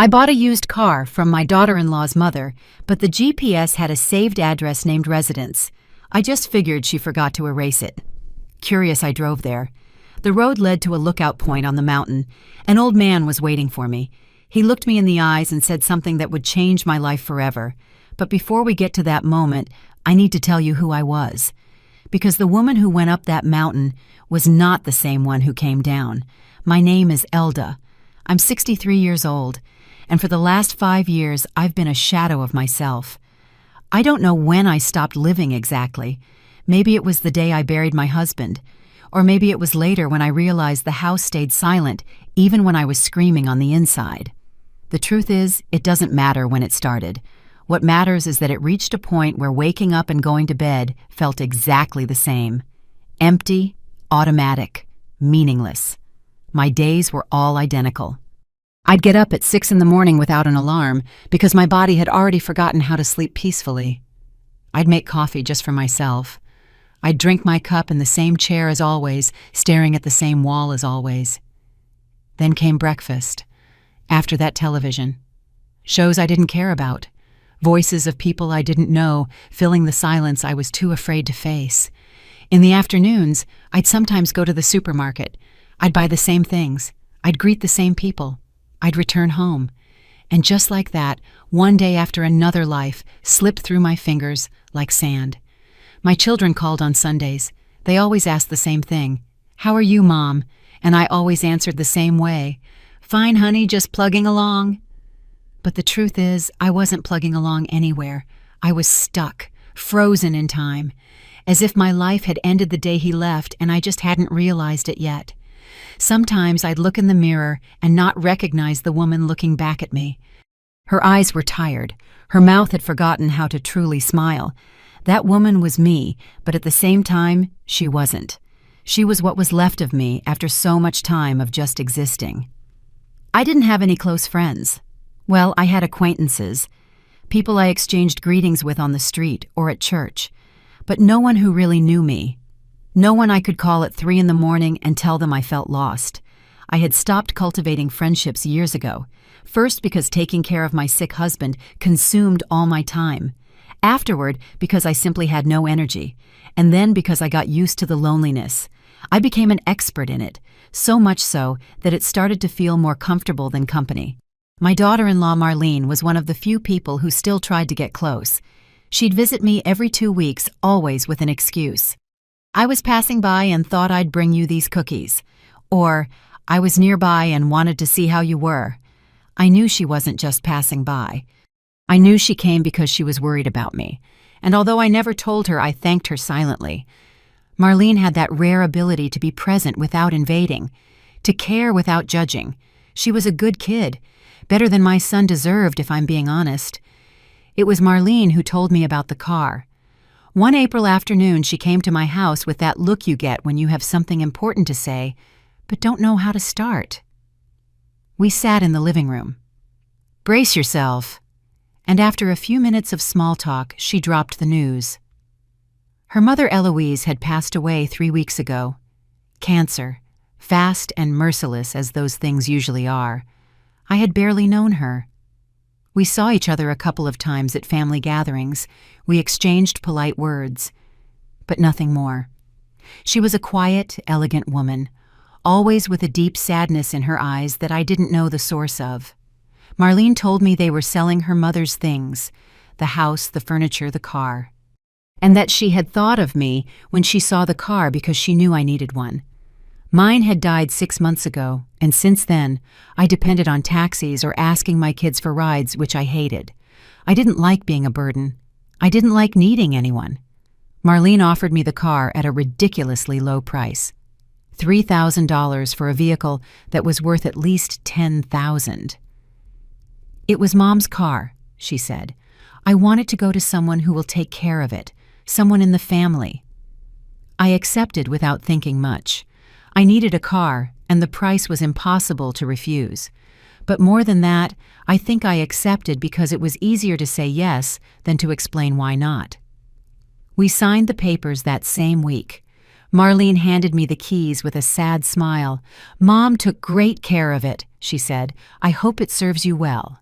I bought a used car from my daughter-in-law's mother, but the GPS had a saved address named Residence. I just figured she forgot to erase it. Curious, I drove there. The road led to a lookout point on the mountain. An old man was waiting for me. He looked me in the eyes and said something that would change my life forever. But before we get to that moment, I need to tell you who I was. Because the woman who went up that mountain was not the same one who came down. My name is Elda. I'm 63 years old, and for the last 5 years I've been a shadow of myself. I don't know when I stopped living exactly. Maybe it was the day I buried my husband, or maybe it was later when I realized the house stayed silent even when I was screaming on the inside. The truth is, it doesn't matter when it started. What matters is that it reached a point where waking up and going to bed felt exactly the same. Empty, automatic, meaningless. My days were all identical. I'd get up at 6 in the morning without an alarm because my body had already forgotten how to sleep peacefully. I'd make coffee just for myself. I'd drink my cup in the same chair as always, staring at the same wall as always. Then came breakfast. After that, television. Shows I didn't care about. Voices of people I didn't know, filling the silence I was too afraid to face. In the afternoons, I'd sometimes go to the supermarket. I'd buy the same things. I'd greet the same people. I'd return home. And just like that, one day after another life slipped through my fingers like sand. My children called on Sundays. They always asked the same thing. "How are you, Mom?" And I always answered the same way. "Fine, honey, just plugging along." But the truth is, I wasn't plugging along anywhere. I was stuck, frozen in time, as if my life had ended the day he left and I just hadn't realized it yet. Sometimes I'd look in the mirror and not recognize the woman looking back at me. Her eyes were tired. Her mouth had forgotten how to truly smile. That woman was me, but at the same time, she wasn't. She was what was left of me after so much time of just existing. I didn't have any close friends. Well, I had acquaintances, people I exchanged greetings with on the street or at church, but no one who really knew me. No one I could call at 3 in the morning and tell them I felt lost. I had stopped cultivating friendships years ago, first because taking care of my sick husband consumed all my time, afterward because I simply had no energy, and then because I got used to the loneliness. I became an expert in it, so much so that it started to feel more comfortable than company. My daughter-in-law Marlene was one of the few people who still tried to get close. She'd visit me every 2 weeks, always with an excuse. "I was passing by and thought I'd bring you these cookies." Or, "I was nearby and wanted to see how you were." I knew she wasn't just passing by. I knew she came because she was worried about me. And although I never told her, I thanked her silently. Marlene had that rare ability to be present without invading, to care without judging. She was a good kid. Better than my son deserved, if I'm being honest. It was Marlene who told me about the car. One April afternoon, she came to my house with that look you get when you have something important to say, but don't know how to start. We sat in the living room. "Brace yourself." And after a few minutes of small talk, she dropped the news. Her mother Eloise had passed away 3 weeks ago. Cancer, fast and merciless as those things usually are. I had barely known her. We saw each other a couple of times at family gatherings. We exchanged polite words, but nothing more. She was a quiet, elegant woman, always with a deep sadness in her eyes that I didn't know the source of. Marlene told me they were selling her mother's things, the house, the furniture, the car, and that she had thought of me when she saw the car because she knew I needed one. Mine had died 6 months ago, and since then, I depended on taxis or asking my kids for rides, which I hated. I didn't like being a burden. I didn't like needing anyone. Marlene offered me the car at a ridiculously low price. $3,000 for a vehicle that was worth at least $10,000. "It was Mom's car," she said. "I want it to go to someone who will take care of it, someone in the family." I accepted without thinking much. I needed a car, and the price was impossible to refuse. But more than that, I think I accepted because it was easier to say yes than to explain why not. We signed the papers that same week. Marlene handed me the keys with a sad smile. "Mom took great care of it," she said. "I hope it serves you well."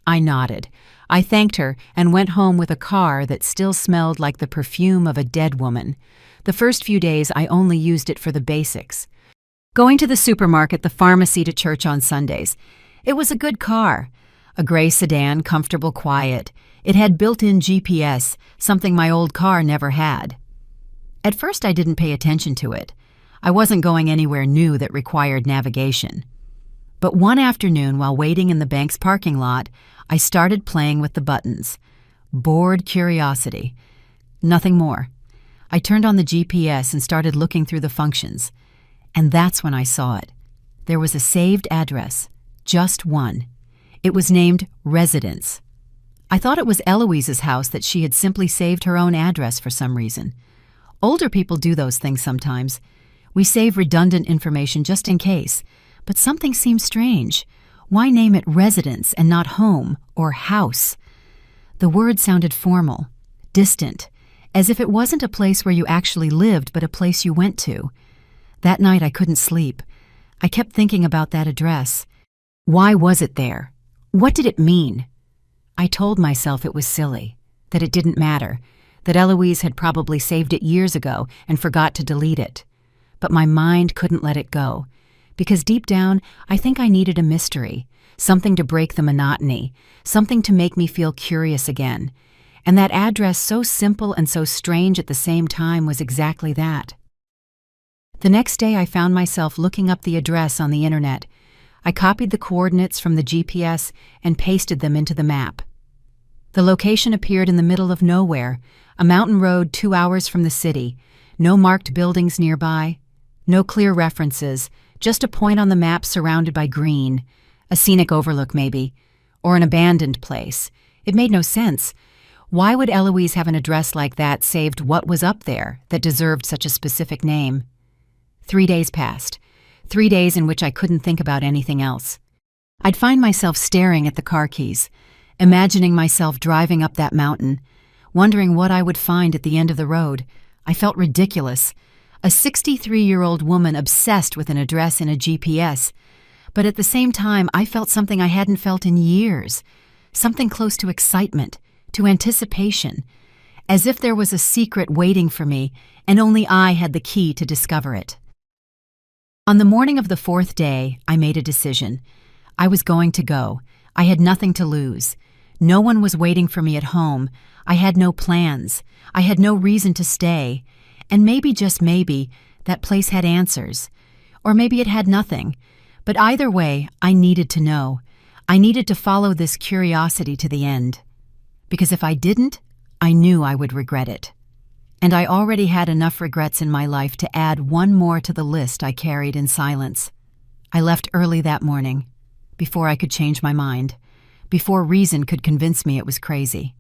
I nodded. I thanked her and went home with a car that still smelled like the perfume of a dead woman. The first few days I only used it for the basics. Going to the supermarket, the pharmacy, to church on Sundays. It was a good car. A gray sedan, comfortable, quiet. It had built-in GPS, something my old car never had. At first I didn't pay attention to it. I wasn't going anywhere new that required navigation. But one afternoon, while waiting in the bank's parking lot, I started playing with the buttons. Bored curiosity. Nothing more. I turned on the GPS and started looking through the functions. And that's when I saw it. There was a saved address. Just one. It was named Residence. I thought it was Eloise's house, that she had simply saved her own address for some reason. Older people do those things sometimes. We save redundant information just in case. But something seems strange. Why name it Residence and not home or house? The word sounded formal, distant, as if it wasn't a place where you actually lived, but a place you went to. That night I couldn't sleep. I kept thinking about that address. Why was it there? What did it mean? I told myself it was silly, that it didn't matter, that Eloise had probably saved it years ago and forgot to delete it. But my mind couldn't let it go, because deep down I think I needed a mystery, something to break the monotony, something to make me feel curious again. And that address, so simple and so strange at the same time, was exactly that. The next day I found myself looking up the address on the internet. I copied the coordinates from the GPS and pasted them into the map. The location appeared in the middle of nowhere, a mountain road 2 hours from the city, no marked buildings nearby, no clear references, just a point on the map surrounded by green, a scenic overlook maybe, or an abandoned place. It made no sense. Why would Eloise have an address like that saved? What was up there that deserved such a specific name? 3 days passed. 3 days in which I couldn't think about anything else. I'd find myself staring at the car keys, imagining myself driving up that mountain, wondering what I would find at the end of the road. I felt ridiculous. A 63-year-old woman obsessed with an address in a GPS. But at the same time, I felt something I hadn't felt in years. Something close to excitement, to anticipation. As if there was a secret waiting for me, and only I had the key to discover it. On the morning of the 4th day, I made a decision. I was going to go. I had nothing to lose. No one was waiting for me at home. I had no plans. I had no reason to stay. And maybe, just maybe, that place had answers. Or maybe it had nothing. But either way, I needed to know. I needed to follow this curiosity to the end. Because if I didn't, I knew I would regret it. And I already had enough regrets in my life to add one more to the list I carried in silence. I left early that morning, before I could change my mind, before reason could convince me it was crazy.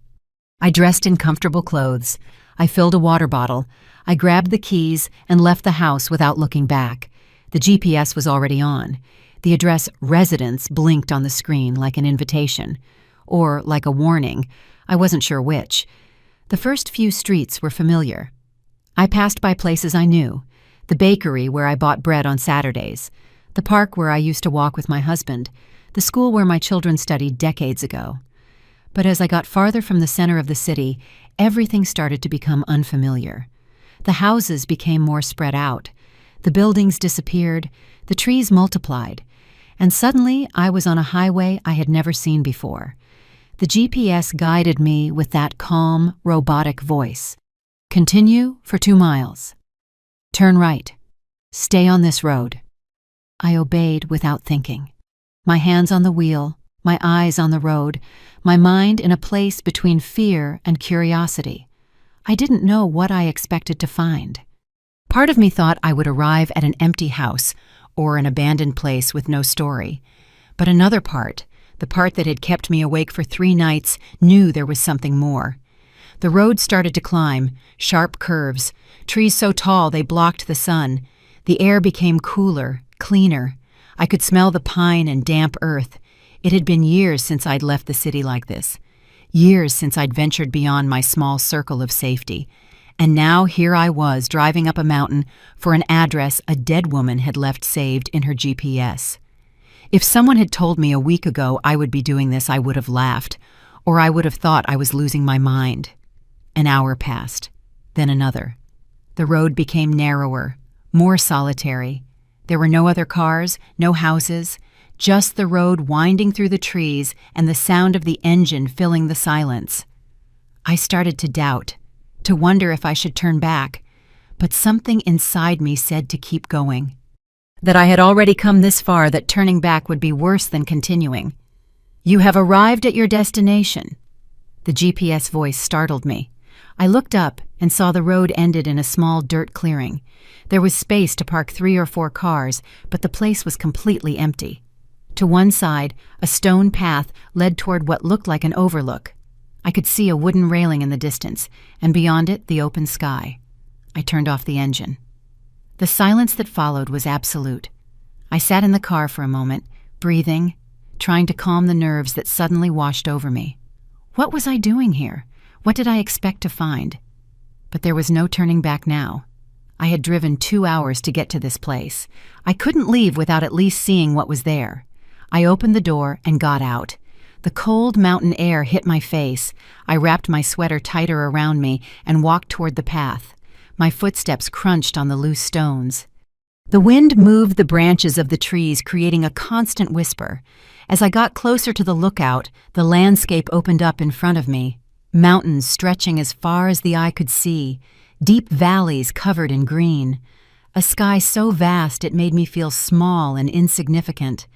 I dressed in comfortable clothes. I filled a water bottle. I grabbed the keys and left the house without looking back. The GPS was already on. The address Residence blinked on the screen like an invitation, or like a warning. I wasn't sure which. The first few streets were familiar. I passed by places I knew, the bakery where I bought bread on Saturdays, the park where I used to walk with my husband, the school where my children studied decades ago. But as I got farther from the center of the city, everything started to become unfamiliar. The houses became more spread out. The buildings disappeared, the trees multiplied, and suddenly I was on a highway I had never seen before. The GPS guided me with that calm, robotic voice. Continue for 2 miles. Turn right. Stay on this road. I obeyed without thinking. My hands on the wheel, my eyes on the road, my mind in a place between fear and curiosity. I didn't know what I expected to find. Part of me thought I would arrive at an empty house or an abandoned place with no story. But another part, the part that had kept me awake for 3 nights, knew there was something more. The road started to climb, sharp curves, trees so tall they blocked the sun. The air became cooler, cleaner. I could smell the pine and damp earth. It had been years since I'd left the city like this. Years since I'd ventured beyond my small circle of safety. And now here I was driving up a mountain for an address a dead woman had left saved in her GPS. If someone had told me a week ago I would be doing this, I would have laughed, or I would have thought I was losing my mind. An hour passed, then another. The road became narrower, more solitary. There were no other cars, no houses, just the road winding through the trees and the sound of the engine filling the silence. I started to doubt, to wonder if I should turn back, but something inside me said to keep going. That I had already come this far, that turning back would be worse than continuing. "You have arrived at your destination." The GPS voice startled me. I looked up and saw the road ended in a small dirt clearing. There was space to park 3 or 4 cars, but the place was completely empty. To one side, a stone path led toward what looked like an overlook. I could see a wooden railing in the distance, and beyond it, the open sky. I turned off the engine. The silence that followed was absolute. I sat in the car for a moment, breathing, trying to calm the nerves that suddenly washed over me. What was I doing here? What did I expect to find? But there was no turning back now. I had driven 2 hours to get to this place. I couldn't leave without at least seeing what was there. I opened the door and got out. The cold mountain air hit my face. I wrapped my sweater tighter around me and walked toward the path. My footsteps crunched on the loose stones. The wind moved the branches of the trees, creating a constant whisper. As I got closer to the lookout, the landscape opened up in front of me. Mountains stretching as far as the eye could see, deep valleys covered in green. A sky so vast it made me feel small and insignificant.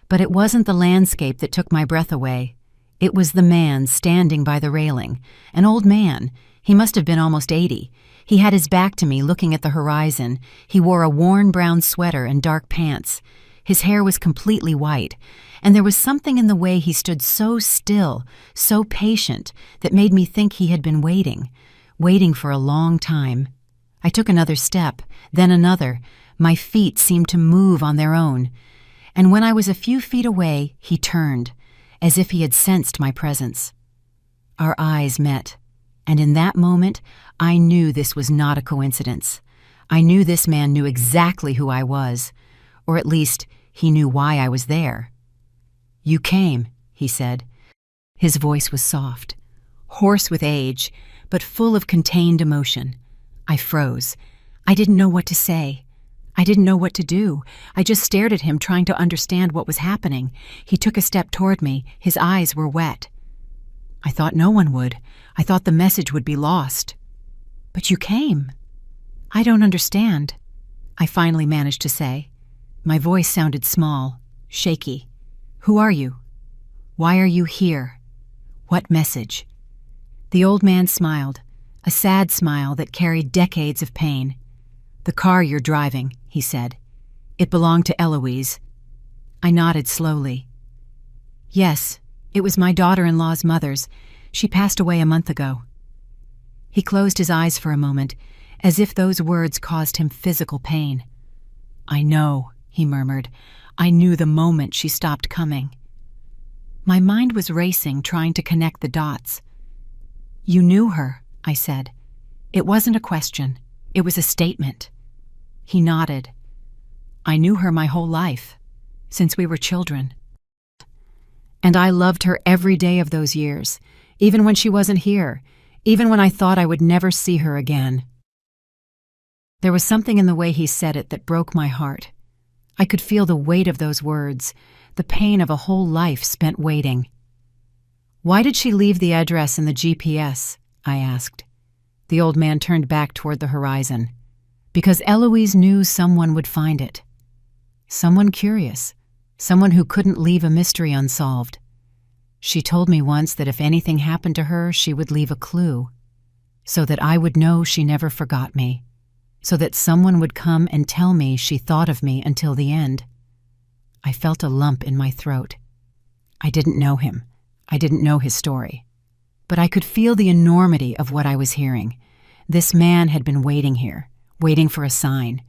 But it wasn't the landscape that took my breath away. It was the man standing by the railing, an old man. He must have been almost 80. He had his back to me, looking at the horizon. He wore a worn brown sweater and dark pants. His hair was completely white, and there was something in the way he stood so still, so patient, that made me think he had been waiting for a long time. I took another step, then another. My feet seemed to move on their own. And when I was a few feet away, he turned, as if he had sensed my presence. Our eyes met, and in that moment, I knew this was not a coincidence. I knew this man knew exactly who I was, or at least he knew why I was there. "You came," he said. His voice was soft, hoarse with age, but full of contained emotion. I froze. I didn't know what to say. I didn't know what to do. I just stared at him, trying to understand what was happening. He took a step toward me. His eyes were wet. I thought no one would. I thought the message would be lost. "But you came." "I don't understand," I finally managed to say. My voice sounded small, shaky. "Who are you? Why are you here? What message?" The old man smiled, a sad smile that carried decades of pain. "The car you're driving," he said. "It belonged to Eloise." I nodded slowly. "Yes, it was my daughter-in-law's mother's. She passed away a month ago." He closed his eyes for a moment, as if those words caused him physical pain. "I know," he murmured. "I knew the moment she stopped coming." My mind was racing, trying to connect the dots. "You knew her," I said. It wasn't a question. It was a statement. He nodded. "I knew her my whole life, since we were children. And I loved her every day of those years, even when she wasn't here, even when I thought I would never see her again." There was something in the way he said it that broke my heart. I could feel the weight of those words, the pain of a whole life spent waiting. "Why did she leave the address in the GPS?" I asked. The old man turned back toward the horizon. "Because Eloise knew someone would find it. Someone curious, someone who couldn't leave a mystery unsolved. She told me once that if anything happened to her, she would leave a clue, so that I would know she never forgot me, so that someone would come and tell me she thought of me until the end." I felt a lump in my throat. I didn't know him. I didn't know his story. But I could feel the enormity of what I was hearing. This man had been waiting here, waiting for a sign,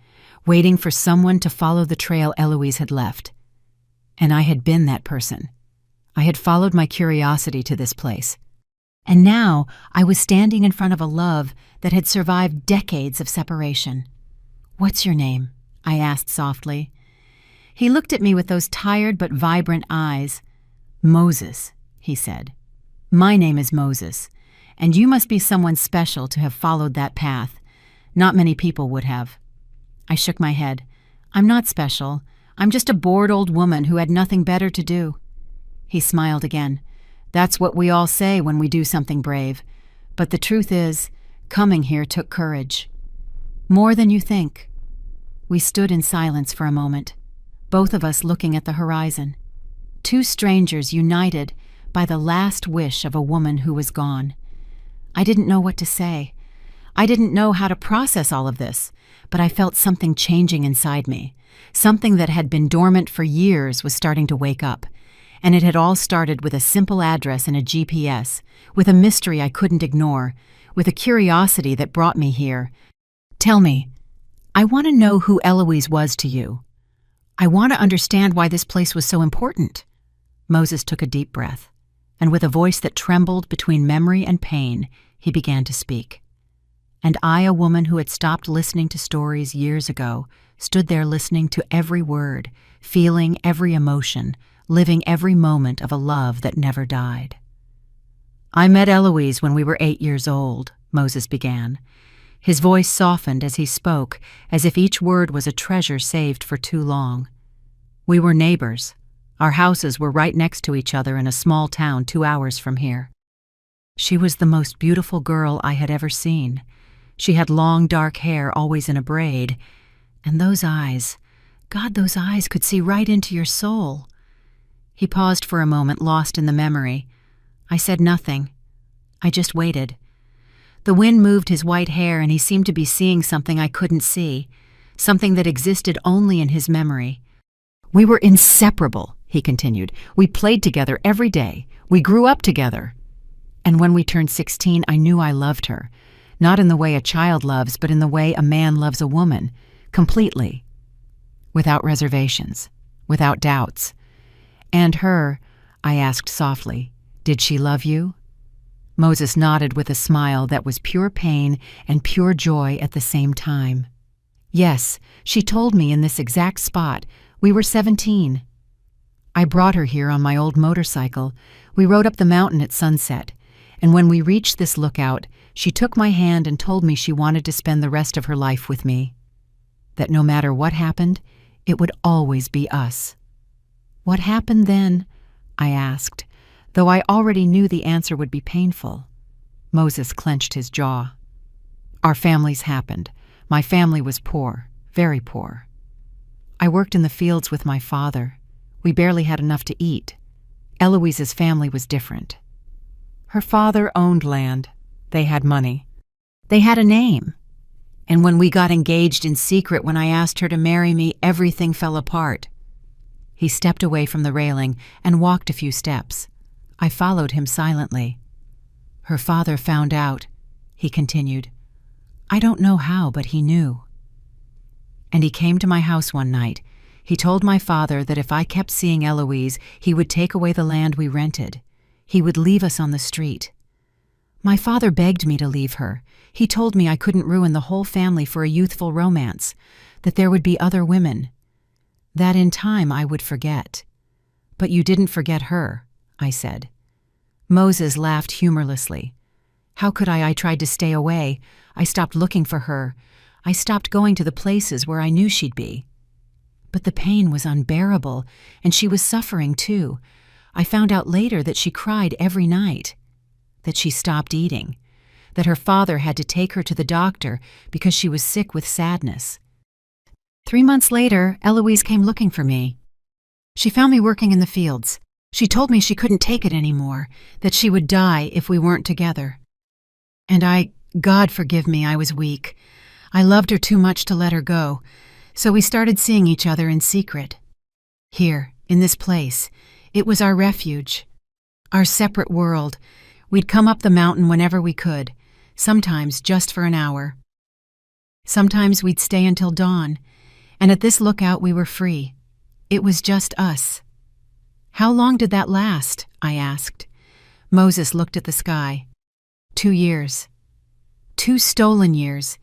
waiting for someone to follow the trail Eloise had left. And I had been that person. I had followed my curiosity to this place. And now I was standing in front of a love that had survived decades of separation. "What's your name?" I asked softly. He looked at me with those tired but vibrant eyes. "Moses," he said. "My name is Moses, and you must be someone special to have followed that path. Not many people would have." I shook my head. "I'm not special. I'm just a bored old woman who had nothing better to do." He smiled again. "That's what we all say when we do something brave. But the truth is, coming here took courage. More than you think." We stood in silence for a moment, both of us looking at the horizon. Two strangers united by the last wish of a woman who was gone. I didn't know what to say. I didn't know how to process all of this, but I felt something changing inside me. Something that had been dormant for years was starting to wake up. And it had all started with a simple address and a GPS, with a mystery I couldn't ignore, with a curiosity that brought me here. "Tell me, I want to know who Eloise was to you. I want to understand why this place was so important." Moses took a deep breath, and with a voice that trembled between memory and pain, he began to speak. And I, a woman who had stopped listening to stories years ago, stood there listening to every word, feeling every emotion, living every moment of a love that never died. "I met Eloise when we were 8 years old," Moses began. His voice softened as he spoke, as if each word was a treasure saved for too long. "We were neighbors. Our houses were right next to each other in a small town 2 hours from here. She was the most beautiful girl I had ever seen. She had long dark hair, always in a braid. And those eyes, God, those eyes could see right into your soul." He paused for a moment, lost in the memory. I said nothing. I just waited. The wind moved his white hair, and he seemed to be seeing something I couldn't see, something that existed only in his memory. "We were inseparable," he continued. "We played together every day. We grew up together. And when we turned 16, I knew I loved her. Not in the way a child loves, but in the way a man loves a woman, completely. Without reservations, without doubts. And her," I asked softly, "did she love you?" Moses nodded with a smile that was pure pain and pure joy at the same time. "Yes, she told me in this exact spot. We were 17. I brought her here on my old motorcycle. We rode up the mountain at sunset, and when we reached this lookout, she took my hand and told me she wanted to spend the rest of her life with me. That no matter what happened, it would always be us." "What happened then?" I asked, though I already knew the answer would be painful. Moses clenched his jaw. "Our families happened. My family was poor, very poor. I worked in the fields with my father. We barely had enough to eat. Eloise's family was different. Her father owned land. They had money. They had a name. And when we got engaged in secret, when I asked her to marry me, everything fell apart." He stepped away from the railing and walked a few steps. I followed him silently. "Her father found out," he continued. "I don't know how, but he knew. And he came to my house one night. He told my father that if I kept seeing Eloise, he would take away the land we rented. He would leave us on the street. My father begged me to leave her. He told me I couldn't ruin the whole family for a youthful romance, that there would be other women, that in time I would forget. But you didn't forget her," I said. Moses laughed humorlessly. "How could I? I tried to stay away. I stopped looking for her. I stopped going to the places where I knew she'd be. But the pain was unbearable, and she was suffering too. I found out later that she cried every night, that she stopped eating, that her father had to take her to the doctor because she was sick with sadness. 3 months later, Eloise came looking for me. She found me working in the fields. She told me she couldn't take it anymore, that she would die if we weren't together. And God forgive me, I was weak. I loved her too much to let her go, so we started seeing each other in secret. Here, in this place, it was our refuge, our separate world. We'd come up the mountain whenever we could, sometimes just for an hour. Sometimes we'd stay until dawn, and at this lookout we were free. It was just us. How long did that last? I asked. Moses looked at the sky. 2 years. 2 stolen years.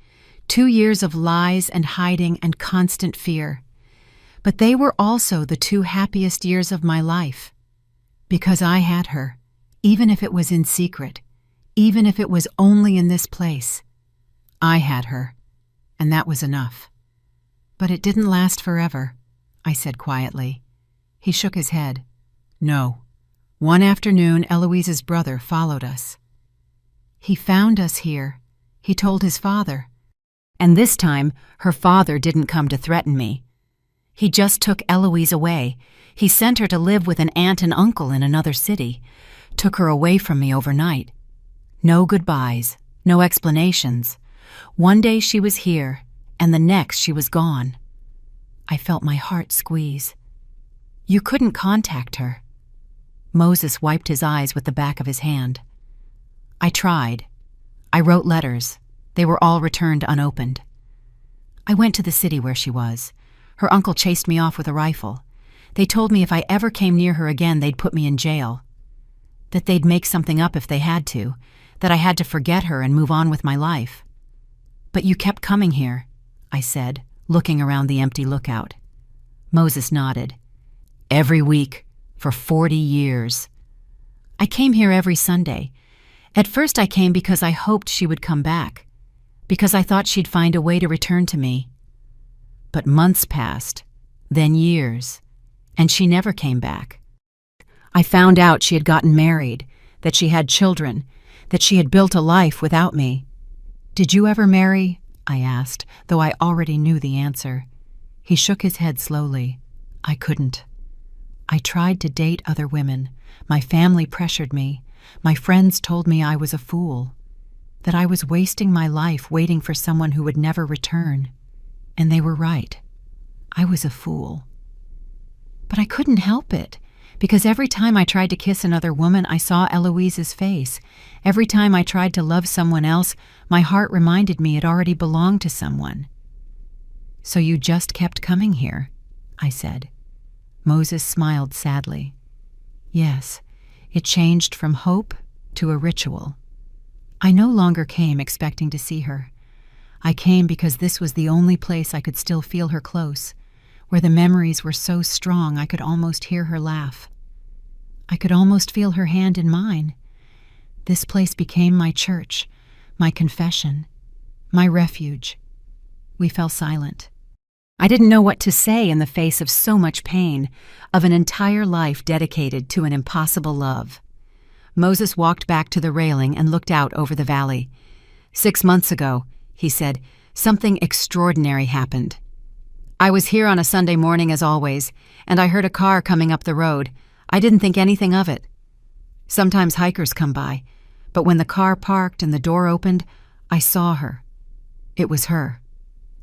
2 years of lies and hiding and constant fear. But they were also the 2 happiest years of my life. Because I had her, even if it was in secret, even if it was only in this place. I had her, and that was enough. But it didn't last forever, I said quietly. He shook his head. No. One afternoon, Eloise's brother followed us. He found us here. He told his father. And this time, her father didn't come to threaten me. He just took Eloise away. He sent her to live with an aunt and uncle in another city. Took her away from me overnight. No goodbyes, no explanations. One day she was here, and the next she was gone. I felt my heart squeeze. You couldn't contact her. Moses wiped his eyes with the back of his hand. I tried. I wrote letters. They were all returned unopened. I went to the city where she was. Her uncle chased me off with a rifle. They told me if I ever came near her again, they'd put me in jail. That they'd make something up if they had to. That I had to forget her and move on with my life. But you kept coming here, I said, looking around the empty lookout. Moses nodded. Every week, for 40 years. I came here every Sunday. At first I came because I hoped she would come back, because I thought she'd find a way to return to me. But months passed, then years, and she never came back. I found out she had gotten married, that she had children, that she had built a life without me. Did you ever marry? I asked, though I already knew the answer. He shook his head slowly. I couldn't. I tried to date other women. My family pressured me. My friends told me I was a fool, that I was wasting my life waiting for someone who would never return. And they were right. I was a fool. But I couldn't help it, because every time I tried to kiss another woman, I saw Eloise's face. Every time I tried to love someone else, my heart reminded me it already belonged to someone. So you just kept coming here, I said. Moses smiled sadly. Yes, it changed from hope to a ritual. I no longer came expecting to see her. I came because this was the only place I could still feel her close, where the memories were so strong I could almost hear her laugh. I could almost feel her hand in mine. This place became my church, my confession, my refuge. We fell silent. I didn't know what to say in the face of so much pain, of an entire life dedicated to an impossible love. Moses walked back to the railing and looked out over the valley. 6 months ago, he said, something extraordinary happened. I was here on a Sunday morning as always, and I heard a car coming up the road. I didn't think anything of it. Sometimes hikers come by, but when the car parked and the door opened, I saw her. It was her.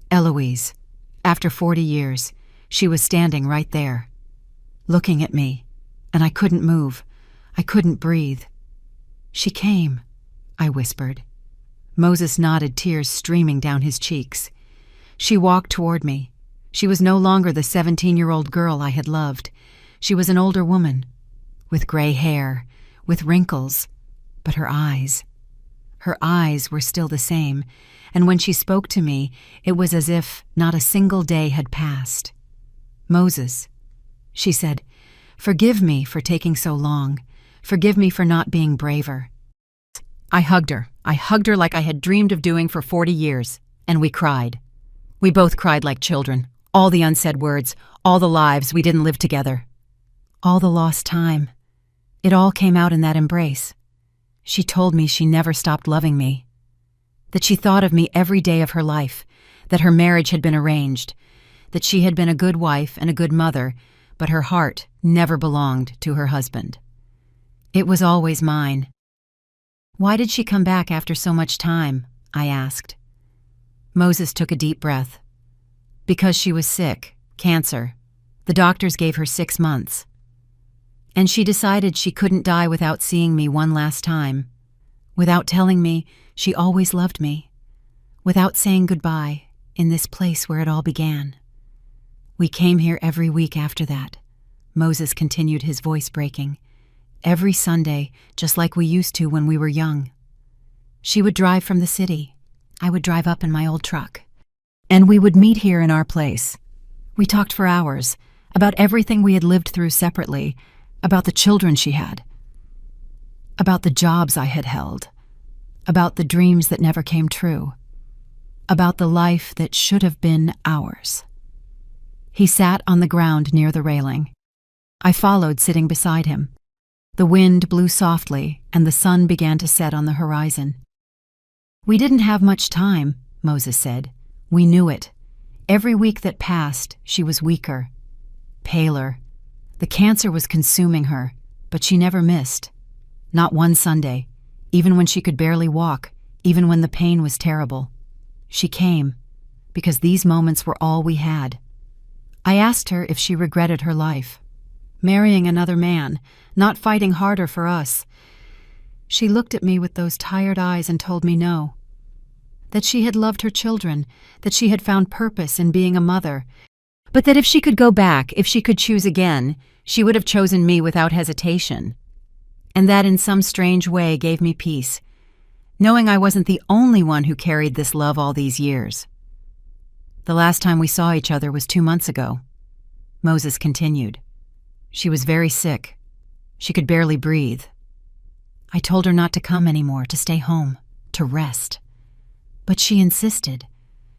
Eloise. After 40 years, she was standing right there, looking at me, and I couldn't move. I couldn't breathe. She came, I whispered. Moses nodded, tears streaming down his cheeks. She walked toward me. She was no longer the 17-year-old girl I had loved. She was an older woman, with gray hair, with wrinkles, but her eyes were still the same, and when she spoke to me, it was as if not a single day had passed. Moses, she said, forgive me for taking so long. Forgive me for not being braver. I hugged her like I had dreamed of doing for 40 years, and we cried. We both cried like children, all the unsaid words, all the lives we didn't live together. All the lost time. It all came out in that embrace. She told me she never stopped loving me, that she thought of me every day of her life, that her marriage had been arranged, that she had been a good wife and a good mother, but her heart never belonged to her husband. It was always mine. Why did she come back after so much time? I asked. Moses took a deep breath. Because she was sick, cancer. The doctors gave her 6 months. And she decided she couldn't die without seeing me one last time, without telling me she always loved me, without saying goodbye in this place where it all began. We came here every week after that. Moses continued, his voice breaking. Every Sunday, just like we used to when we were young. She would drive from the city. I would drive up in my old truck. And we would meet here in our place. We talked for hours about everything we had lived through separately, about the children she had, about the jobs I had held, about the dreams that never came true, about the life that should have been ours. He sat on the ground near the railing. I followed, sitting beside him. The wind blew softly, and the sun began to set on the horizon. "We didn't have much time," Moses said. "We knew it. Every week that passed, she was weaker, paler. The cancer was consuming her, but she never missed. Not one Sunday, even when she could barely walk, even when the pain was terrible. She came, because these moments were all we had." I asked her if she regretted her life, marrying another man, not fighting harder for us. She looked at me with those tired eyes and told me no. That she had loved her children, that she had found purpose in being a mother, but that if she could go back, if she could choose again, she would have chosen me without hesitation. And that in some strange way gave me peace, knowing I wasn't the only one who carried this love all these years. The last time we saw each other was 2 months ago. Moses continued. She was very sick. She could barely breathe. I told her not to come anymore, to stay home, to rest. But she insisted.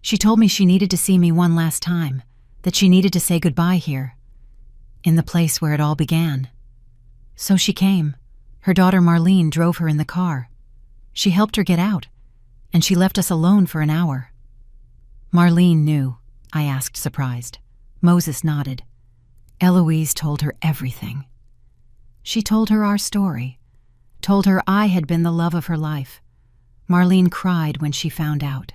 She told me she needed to see me one last time, that she needed to say goodbye here, in the place where it all began. So she came. Her daughter Marlene drove her in the car. She helped her get out, and she left us alone for an hour. Marlene knew, I asked, surprised. Moses nodded. Eloise told her everything. She told her our story, told her I had been the love of her life. Marlene cried when she found out.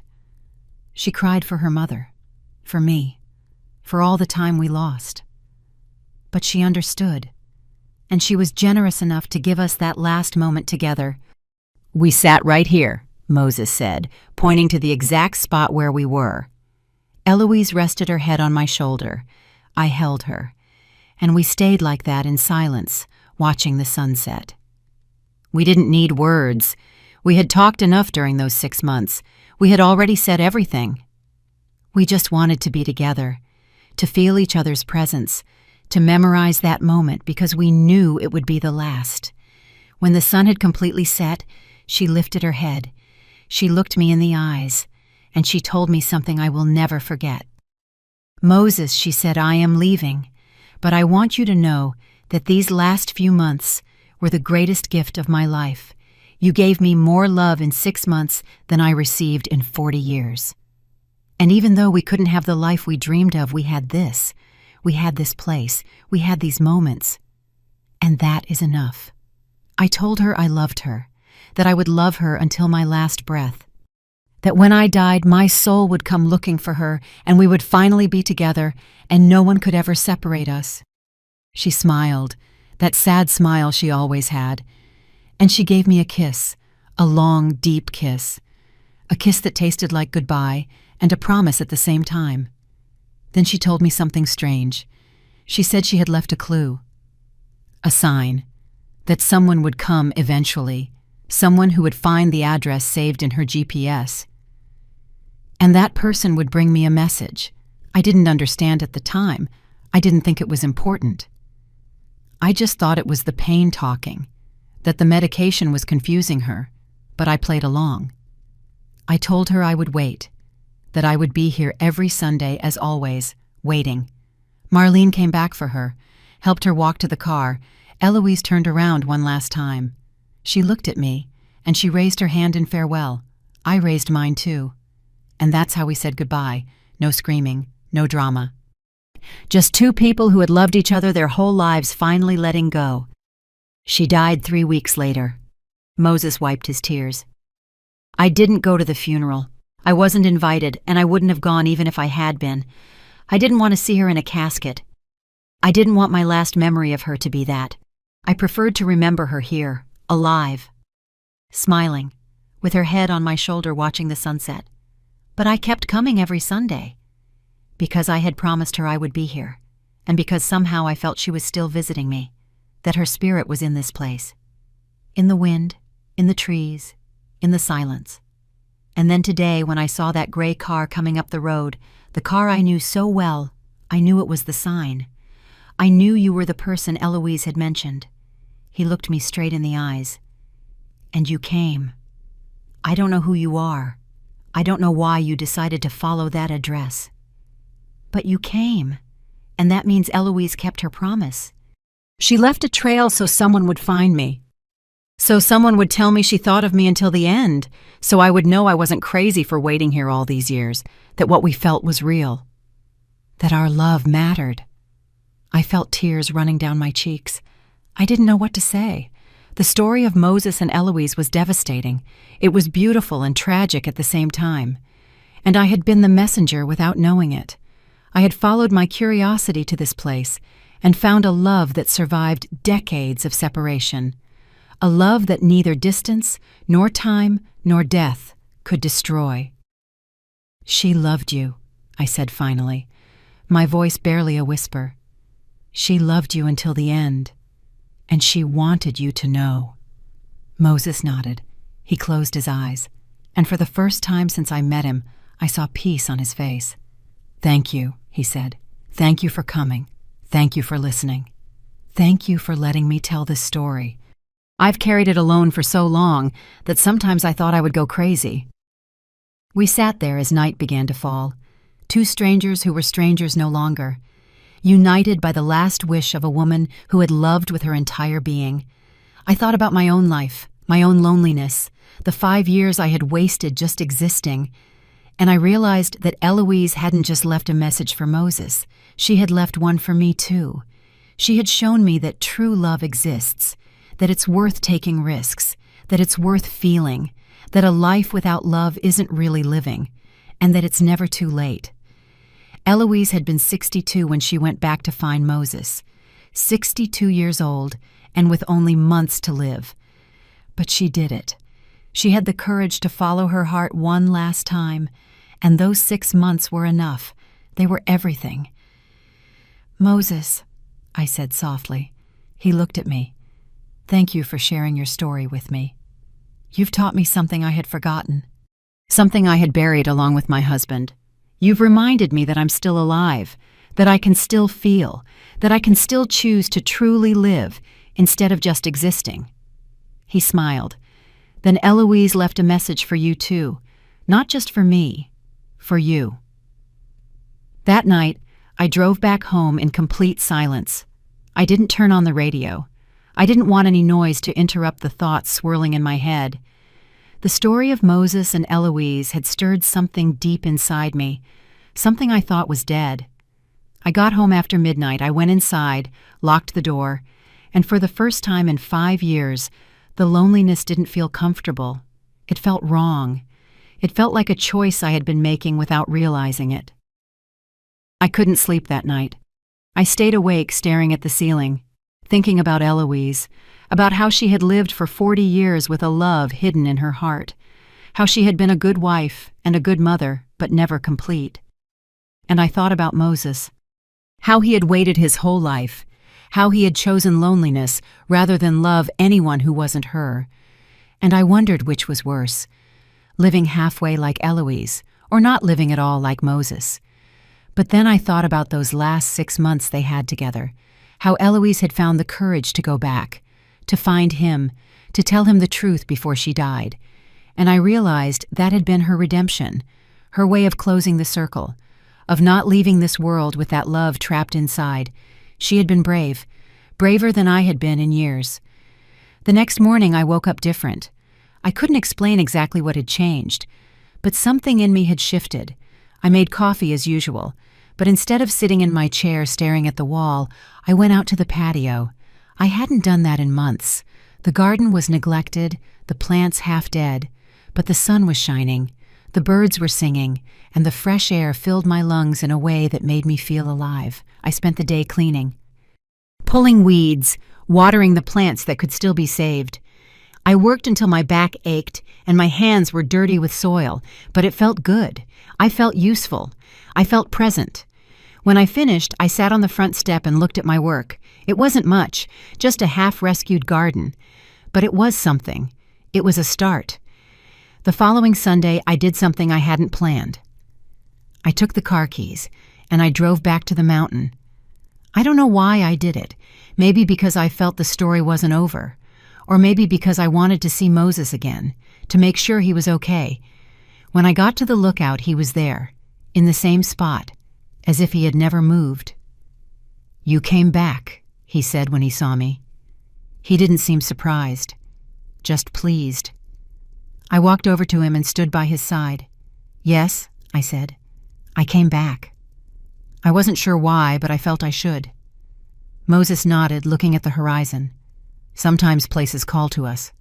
She cried for her mother, for me, for all the time we lost. But she understood, and she was generous enough to give us that last moment together. "We sat right here," Moses said, pointing to the exact spot where we were. Eloise rested her head on my shoulder. I held her, and we stayed like that in silence, watching the sunset. We didn't need words. We had talked enough during those 6 months. We had already said everything. We just wanted to be together, to feel each other's presence, to memorize that moment because we knew it would be the last. When the sun had completely set, she lifted her head. She looked me in the eyes, and she told me something I will never forget. "Moses," she said, "I am leaving, but I want you to know that these last few months were the greatest gift of my life. You gave me more love in 6 months than I received in 40 years. And even though we couldn't have the life we dreamed of, we had this. We had this place. We had these moments. And that is enough." I told her I loved her, that I would love her until my last breath, that when I died, my soul would come looking for her, and we would finally be together, and no one could ever separate us. She smiled, that sad smile she always had, and she gave me a kiss, a long, deep kiss, a kiss that tasted like goodbye and a promise at the same time. Then she told me something strange. She said she had left a clue, a sign, that someone would come eventually, someone who would find the address saved in her GPS. And that person would bring me a message. I didn't understand at the time. I didn't think it was important. I just thought it was the pain talking, that the medication was confusing her, but I played along. I told her I would wait, that I would be here every Sunday as always, waiting. Marlene came back for her, helped her walk to the car. Eloise turned around one last time. She looked at me, and she raised her hand in farewell. I raised mine too. And that's how we said goodbye. No screaming, no drama. Just 2 people who had loved each other their whole lives finally letting go. She died 3 weeks later. Moses wiped his tears. I didn't go to the funeral. I wasn't invited, and I wouldn't have gone even if I had been. I didn't want to see her in a casket. I didn't want my last memory of her to be that. I preferred to remember her here, alive, smiling, with her head on my shoulder watching the sunset. But I kept coming every Sunday, because I had promised her I would be here, and because somehow I felt she was still visiting me, that her spirit was in this place, in the wind, in the trees, in the silence. And then today, when I saw that gray car coming up the road, the car I knew so well, I knew it was the sign. I knew you were the person Eloise had mentioned. He looked me straight in the eyes. And you came. I don't know who you are. I don't know why you decided to follow that address. But you came, and that means Eloise kept her promise. She left a trail so someone would find me. So someone would tell me she thought of me until the end, so I would know I wasn't crazy for waiting here all these years, that what we felt was real, that our love mattered. I felt tears running down my cheeks. I didn't know what to say. The story of Moses and Eloise was devastating. It was beautiful and tragic at the same time. And I had been the messenger without knowing it. I had followed my curiosity to this place and found a love that survived decades of separation. A love that neither distance, nor time, nor death could destroy. She loved you, I said finally, my voice barely a whisper. She loved you until the end, and she wanted you to know. Moses nodded. He closed his eyes, and for the first time since I met him, I saw peace on his face. Thank you, he said. Thank you for coming. Thank you for listening. Thank you for letting me tell this story. I've carried it alone for so long that sometimes I thought I would go crazy. We sat there as night began to fall, two strangers who were strangers no longer, united by the last wish of a woman who had loved with her entire being. I thought about my own life, my own loneliness, the 5 years I had wasted just existing, and I realized that Eloise hadn't just left a message for Moses. She had left one for me too. She had shown me that true love exists, that it's worth taking risks, that it's worth feeling, that a life without love isn't really living, and that it's never too late. Eloise had been 62 when she went back to find Moses, 62 years old and with only months to live. But she did it. She had the courage to follow her heart one last time, and those 6 months were enough. They were everything. Moses, I said softly. He looked at me. Thank you for sharing your story with me. You've taught me something I had forgotten, something I had buried along with my husband. You've reminded me that I'm still alive, that I can still feel, that I can still choose to truly live instead of just existing. He smiled. Then Eloise left a message for you too, not just for me, for you. That night, I drove back home in complete silence. I didn't turn on the radio. I didn't want any noise to interrupt the thoughts swirling in my head. The story of Moses and Eloise had stirred something deep inside me, something I thought was dead. I got home after midnight. I went inside, locked the door, and for the first time in 5 years, the loneliness didn't feel comfortable. It felt wrong. It felt like a choice I had been making without realizing it. I couldn't sleep that night. I stayed awake staring at the ceiling, thinking about Eloise, about how she had lived for 40 years with a love hidden in her heart, how she had been a good wife and a good mother, but never complete. And I thought about Moses, how he had waited his whole life, how he had chosen loneliness rather than love anyone who wasn't her. And I wondered which was worse, living halfway like Eloise, or not living at all like Moses. But then I thought about those last 6 months they had together, how Eloise had found the courage to go back, to find him, to tell him the truth before she died. And I realized that had been her redemption, her way of closing the circle, of not leaving this world with that love trapped inside. She had been brave, braver than I had been in years. The next morning I woke up different. I couldn't explain exactly what had changed, but something in me had shifted. I made coffee as usual, but instead of sitting in my chair staring at the wall, I went out to the patio. I hadn't done that in months. The garden was neglected, the plants half dead, but the sun was shining, the birds were singing, and the fresh air filled my lungs in a way that made me feel alive. I spent the day cleaning, pulling weeds, watering the plants that could still be saved. I worked until my back ached and my hands were dirty with soil, but it felt good. I felt useful. I felt present. When I finished, I sat on the front step and looked at my work. It wasn't much, just a half-rescued garden. But it was something. It was a start. The following Sunday, I did something I hadn't planned. I took the car keys, and I drove back to the mountain. I don't know why I did it. Maybe because I felt the story wasn't over. Or maybe because I wanted to see Moses again, to make sure he was okay. When I got to the lookout, he was there, in the same spot, as if he had never moved. "You came back," he said when he saw me. He didn't seem surprised, just pleased. I walked over to him and stood by his side. "Yes," I said. "I came back." I wasn't sure why, but I felt I should. Moses nodded, looking at the horizon. Sometimes places call to us.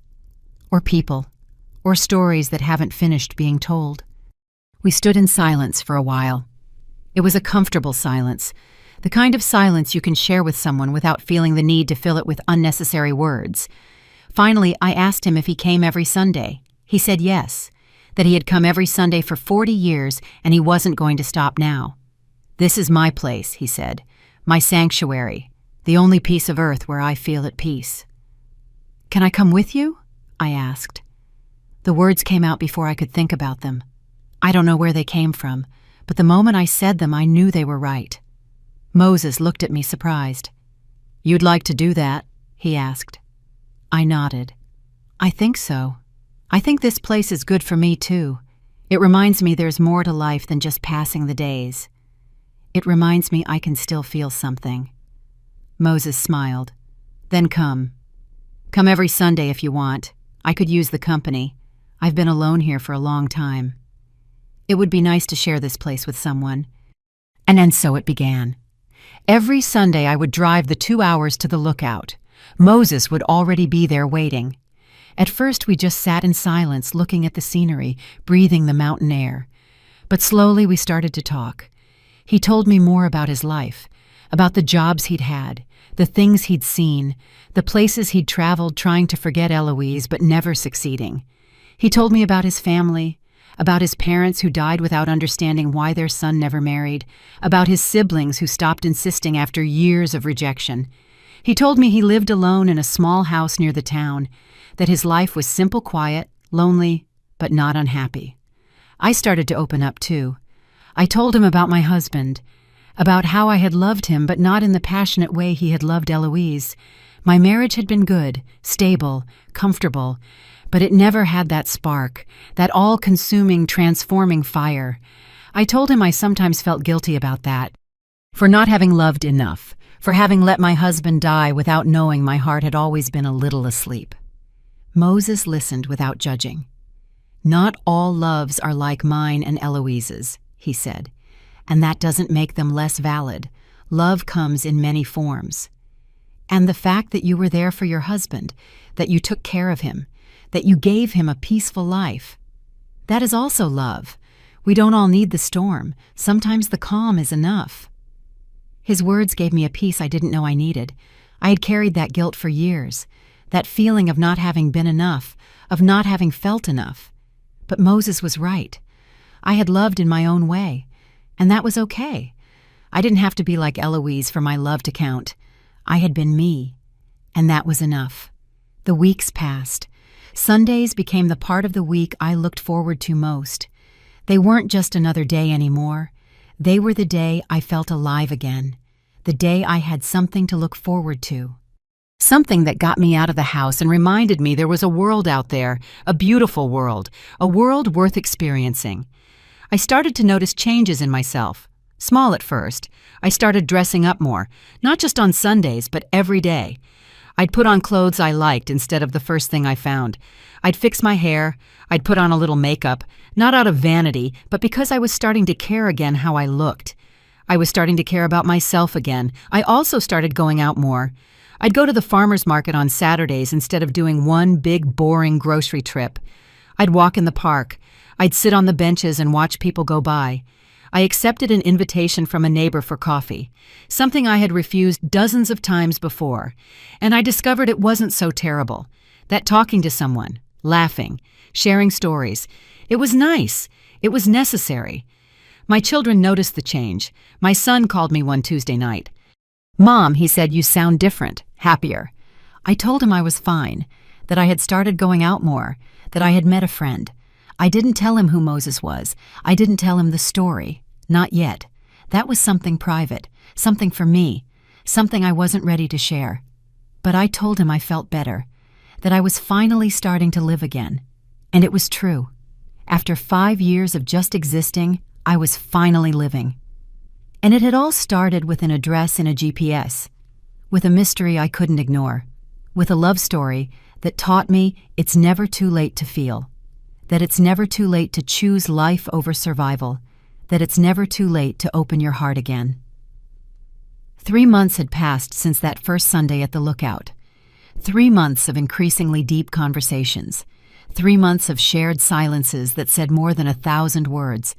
Or people. Or stories that haven't finished being told. We stood in silence for a while. It was a comfortable silence, the kind of silence you can share with someone without feeling the need to fill it with unnecessary words. Finally, I asked him if he came every Sunday. He said yes, that he had come every Sunday for 40 years and he wasn't going to stop now. "This is my place," he said, "my sanctuary, the only piece of earth where I feel at peace." "Can I come with you?" I asked. The words came out before I could think about them. I don't know where they came from, but the moment I said them, I knew they were right. Moses looked at me surprised. "You'd like to do that?" he asked. I nodded. "I think so. I think this place is good for me, too. It reminds me there's more to life than just passing the days. It reminds me I can still feel something." Moses smiled. "Then come. Come every Sunday if you want. I could use the company. I've been alone here for a long time. It would be nice to share this place with someone." And so it began. Every Sunday I would drive the 2 hours to the lookout. Moses would already be there waiting. At first we just sat in silence, looking at the scenery, breathing the mountain air. But slowly we started to talk. He told me more about his life, about the jobs he'd had, the things he'd seen, the places he'd traveled trying to forget Eloise but never succeeding. He told me about his family, about his parents who died without understanding why their son never married, about his siblings who stopped insisting after years of rejection. He told me he lived alone in a small house near the town, that his life was simple, quiet, lonely, but not unhappy. I started to open up too. I told him about my husband, about how I had loved him but not in the passionate way he had loved Eloise. My marriage had been good, stable, comfortable, but it never had that spark, that all-consuming, transforming fire. I told him I sometimes felt guilty about that, for not having loved enough, for having let my husband die without knowing my heart had always been a little asleep. Moses listened without judging. "Not all loves are like mine and Eloise's," he said, "and that doesn't make them less valid. Love comes in many forms. And the fact that you were there for your husband, that you took care of him, that you gave him a peaceful life, that is also love. We don't all need the storm. Sometimes the calm is enough." His words gave me a peace I didn't know I needed. I had carried that guilt for years, that feeling of not having been enough, of not having felt enough. But Moses was right. I had loved in my own way, and that was okay. I didn't have to be like Eloise for my love to count. I had been me, and that was enough. The weeks passed. Sundays became the part of the week I looked forward to most. They weren't just another day anymore. They were the day I felt alive again, the day I had something to look forward to. Something that got me out of the house and reminded me there was a world out there, a beautiful world, a world worth experiencing. I started to notice changes in myself. Small at first. I started dressing up more, not just on Sundays, but every day. I'd put on clothes I liked instead of the first thing I found. I'd fix my hair. I'd put on a little makeup, not out of vanity, but because I was starting to care again how I looked. I was starting to care about myself again. I also started going out more. I'd go to the farmer's market on Saturdays instead of doing one big, boring grocery trip. I'd walk in the park. I'd sit on the benches and watch people go by. I accepted an invitation from a neighbor for coffee, something I had refused dozens of times before, and I discovered it wasn't so terrible. That talking to someone, laughing, sharing stories, it was nice. It was necessary. My children noticed the change. My son called me one Tuesday night. "Mom," he said, "you sound different, happier." I told him I was fine, that I had started going out more, that I had met a friend. I didn't tell him who Moses was. I didn't tell him the story. Not yet. That was something private, something for me, something I wasn't ready to share. But I told him I felt better, that I was finally starting to live again. And it was true. After 5 years of just existing, I was finally living. And it had all started with an address in a GPS, with a mystery I couldn't ignore, with a love story that taught me it's never too late to feel, that it's never too late to choose life over survival, that it's never too late to open your heart again. 3 months had passed since that first Sunday at the Lookout. 3 months of increasingly deep conversations. 3 months of shared silences that said more than 1,000 words.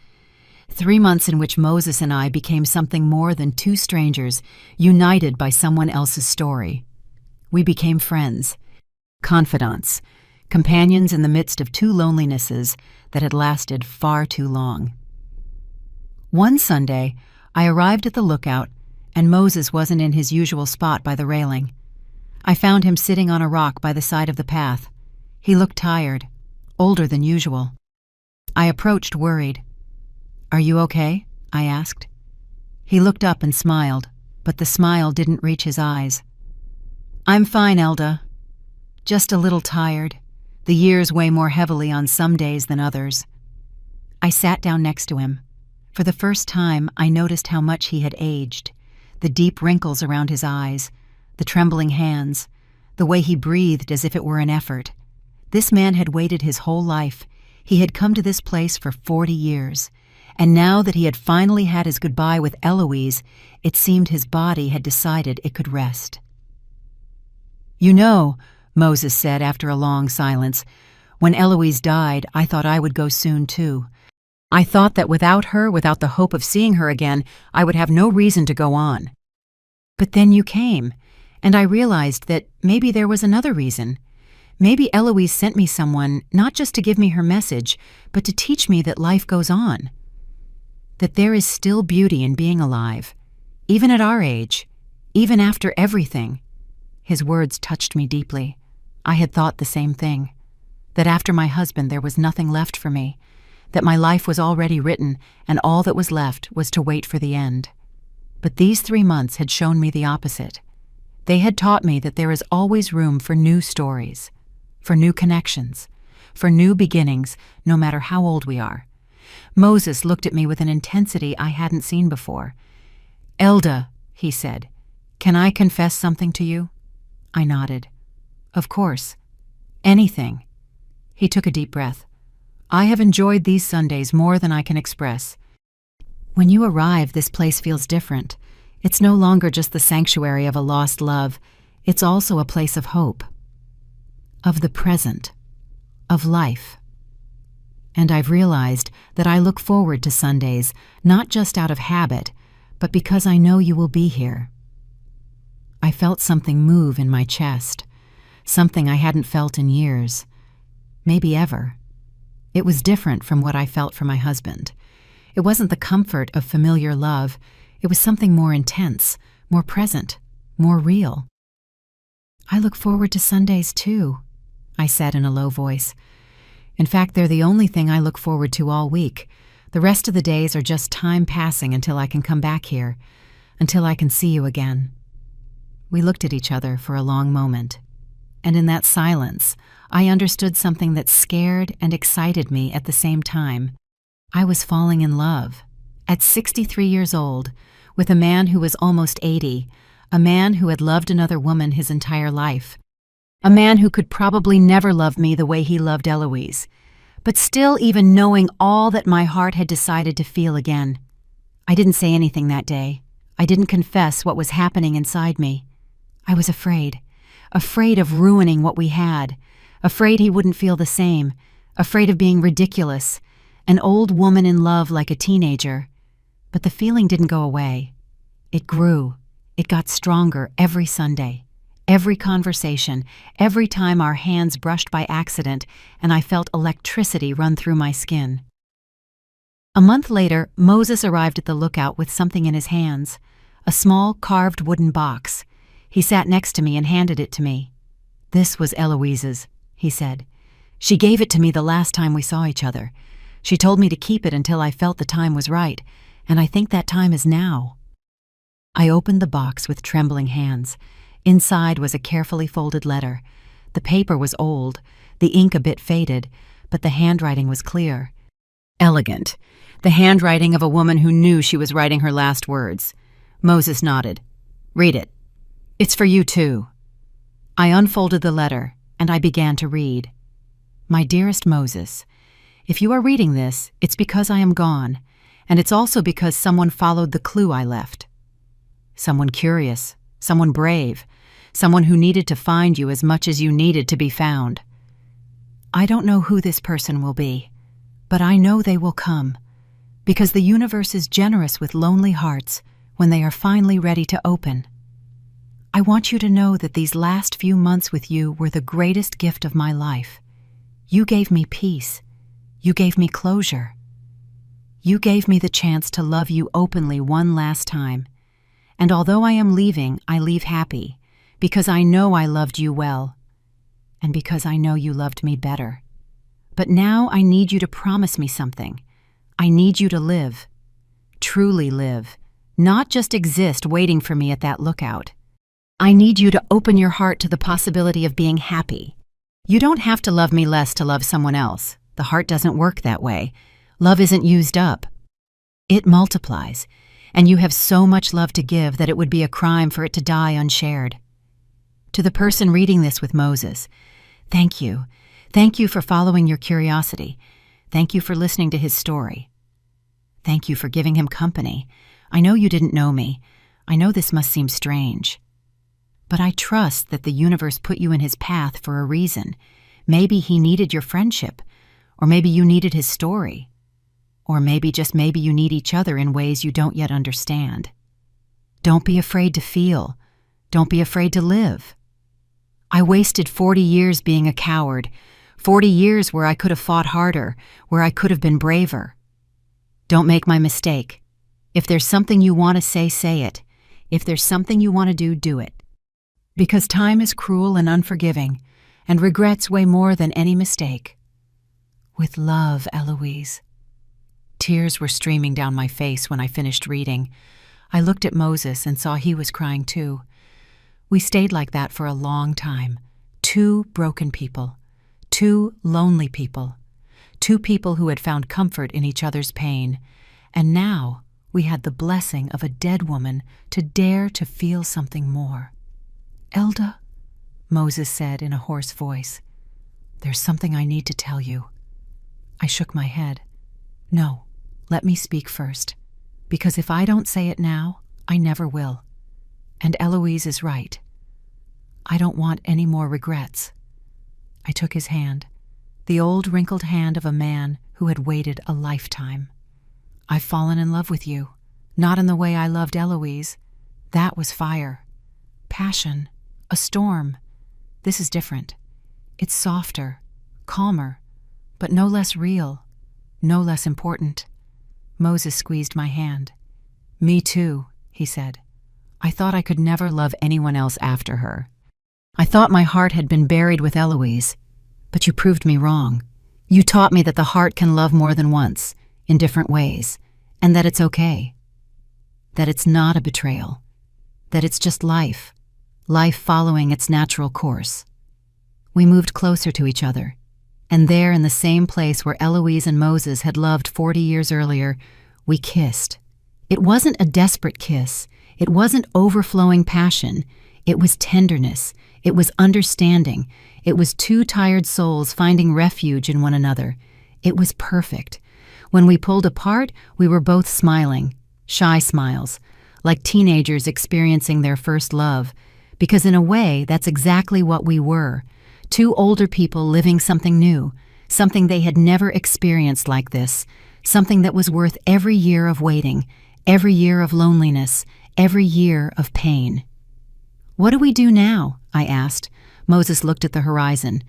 3 months in which Moses and I became something more than two strangers united by someone else's story. We became friends, confidants, companions in the midst of two lonelinesses that had lasted far too long. One Sunday, I arrived at the Lookout, and Moses wasn't in his usual spot by the railing. I found him sitting on a rock by the side of the path. He looked tired, older than usual. I approached worried. "Are you okay?" I asked. He looked up and smiled, but the smile didn't reach his eyes. "I'm fine, Elda. Just a little tired. The years weigh more heavily on some days than others." I sat down next to him. For the first time, I noticed how much he had aged. The deep wrinkles around his eyes, the trembling hands, the way he breathed as if it were an effort. This man had waited his whole life. He had come to this place for 40 years. And now that he had finally had his goodbye with Eloise, it seemed his body had decided it could rest. "You know," Moses said after a long silence, "when Eloise died, I thought I would go soon too. I thought that without her, without the hope of seeing her again, I would have no reason to go on. But then you came, and I realized that maybe there was another reason. Maybe Eloise sent me someone not just to give me her message, but to teach me that life goes on. That there is still beauty in being alive, even at our age, even after everything." His words touched me deeply. I had thought the same thing. That after my husband there was nothing left for me, that my life was already written and all that was left was to wait for the end. But these 3 months had shown me the opposite. They had taught me that there is always room for new stories, for new connections, for new beginnings, no matter how old we are. Moses looked at me with an intensity I hadn't seen before. "Elda," he said, "can I confess something to you?" I nodded. "Of course. Anything." He took a deep breath. "I have enjoyed these Sundays more than I can express. When you arrive, this place feels different. It's no longer just the sanctuary of a lost love. It's also a place of hope, of the present, of life. And I've realized that I look forward to Sundays, not just out of habit, but because I know you will be here." I felt something move in my chest, something I hadn't felt in years, maybe ever. It was different from what I felt for my husband. It wasn't the comfort of familiar love. It was something more intense, more present, more real. "I look forward to Sundays too," I said in a low voice. "In fact, they're the only thing I look forward to all week. The rest of the days are just time passing until I can come back here, until I can see you again." We looked at each other for a long moment, and in that silence, I understood something that scared and excited me at the same time. I was falling in love, at 63 years old, with a man who was almost 80, a man who had loved another woman his entire life, a man who could probably never love me the way he loved Eloise, but still even knowing all that my heart had decided to feel again. I didn't say anything that day. I didn't confess what was happening inside me. I was afraid of ruining what we had, afraid he wouldn't feel the same, afraid of being ridiculous, an old woman in love like a teenager. But the feeling didn't go away. It grew. It got stronger every Sunday, every conversation, every time our hands brushed by accident and I felt electricity run through my skin. A month later, Moses arrived at the Lookout with something in his hands, a small carved wooden box. He sat next to me and handed it to me. "This was Eloise's," he said. She gave it to me the last time we saw each other. She told me to keep it until I felt the time was right, and I think that time is now." I opened the box with trembling hands. Inside was a carefully folded letter. The paper was old, the ink a bit faded, but the handwriting was clear. Elegant. The handwriting of a woman who knew she was writing her last words. Moses nodded. "Read it. It's for you too." I unfolded the letter, and I began to read. "My dearest Moses, if you are reading this, it's because I am gone, and it's also because someone followed the clue I left. Someone curious, someone brave, someone who needed to find you as much as you needed to be found. I don't know who this person will be, but I know they will come, because the universe is generous with lonely hearts when they are finally ready to open. I want you to know that these last few months with you were the greatest gift of my life. You gave me peace. You gave me closure. You gave me the chance to love you openly one last time. And although I am leaving, I leave happy, because I know I loved you well, and because I know you loved me better. But now I need you to promise me something. I need you to live. Truly live. Not just exist waiting for me at that lookout. I need you to open your heart to the possibility of being happy. You don't have to love me less to love someone else. The heart doesn't work that way. Love isn't used up. It multiplies, and you have so much love to give that it would be a crime for it to die unshared. To the person reading this with Moses, thank you. Thank you for following your curiosity. Thank you for listening to his story. Thank you for giving him company. I know you didn't know me. I know this must seem strange. But I trust that the universe put you in his path for a reason. Maybe he needed your friendship, or maybe you needed his story, or maybe just maybe you need each other in ways you don't yet understand. Don't be afraid to feel. Don't be afraid to live. I wasted 40 years being a coward, 40 years where I could have fought harder, where I could have been braver. Don't make my mistake. If there's something you want to say it. If there's something you want to do it. Because time is cruel and unforgiving, and regrets weigh more than any mistake. With love, Eloise." Tears were streaming down my face when I finished reading. I looked at Moses and saw he was crying too. We stayed like that for a long time. 2 broken people. 2 lonely people. 2 people who had found comfort in each other's pain. And now we had the blessing of a dead woman to dare to feel something more. "Elda," Moses said in a hoarse voice, "there's something I need to tell you." I shook my head. "No, let me speak first, because if I don't say it now, I never will. And Eloise is right. I don't want any more regrets." I took his hand, the old wrinkled hand of a man who had waited a lifetime. "I've fallen in love with you, not in the way I loved Eloise. That was fire, passion, a storm. This is different. It's softer, calmer, but no less real, no less important." Moses squeezed my hand. "Me too," he said. "I thought I could never love anyone else after her. I thought my heart had been buried with Eloise, but you proved me wrong. You taught me that the heart can love more than once, in different ways, and that it's okay. That it's not a betrayal. That it's just life following its natural course." We moved closer to each other, and there in the same place where Eloise and Moses had loved 40 years earlier, we kissed. It wasn't a desperate kiss. It wasn't overflowing passion. It was tenderness. It was understanding. It was 2 tired souls finding refuge in one another. It was perfect. When we pulled apart, we were both smiling, shy smiles, like teenagers experiencing their first love, because in a way, that's exactly what we were. 2 older people living something new, something they had never experienced like this, something that was worth every year of waiting, every year of loneliness, every year of pain. "What do we do now?" I asked. Moses looked at the horizon.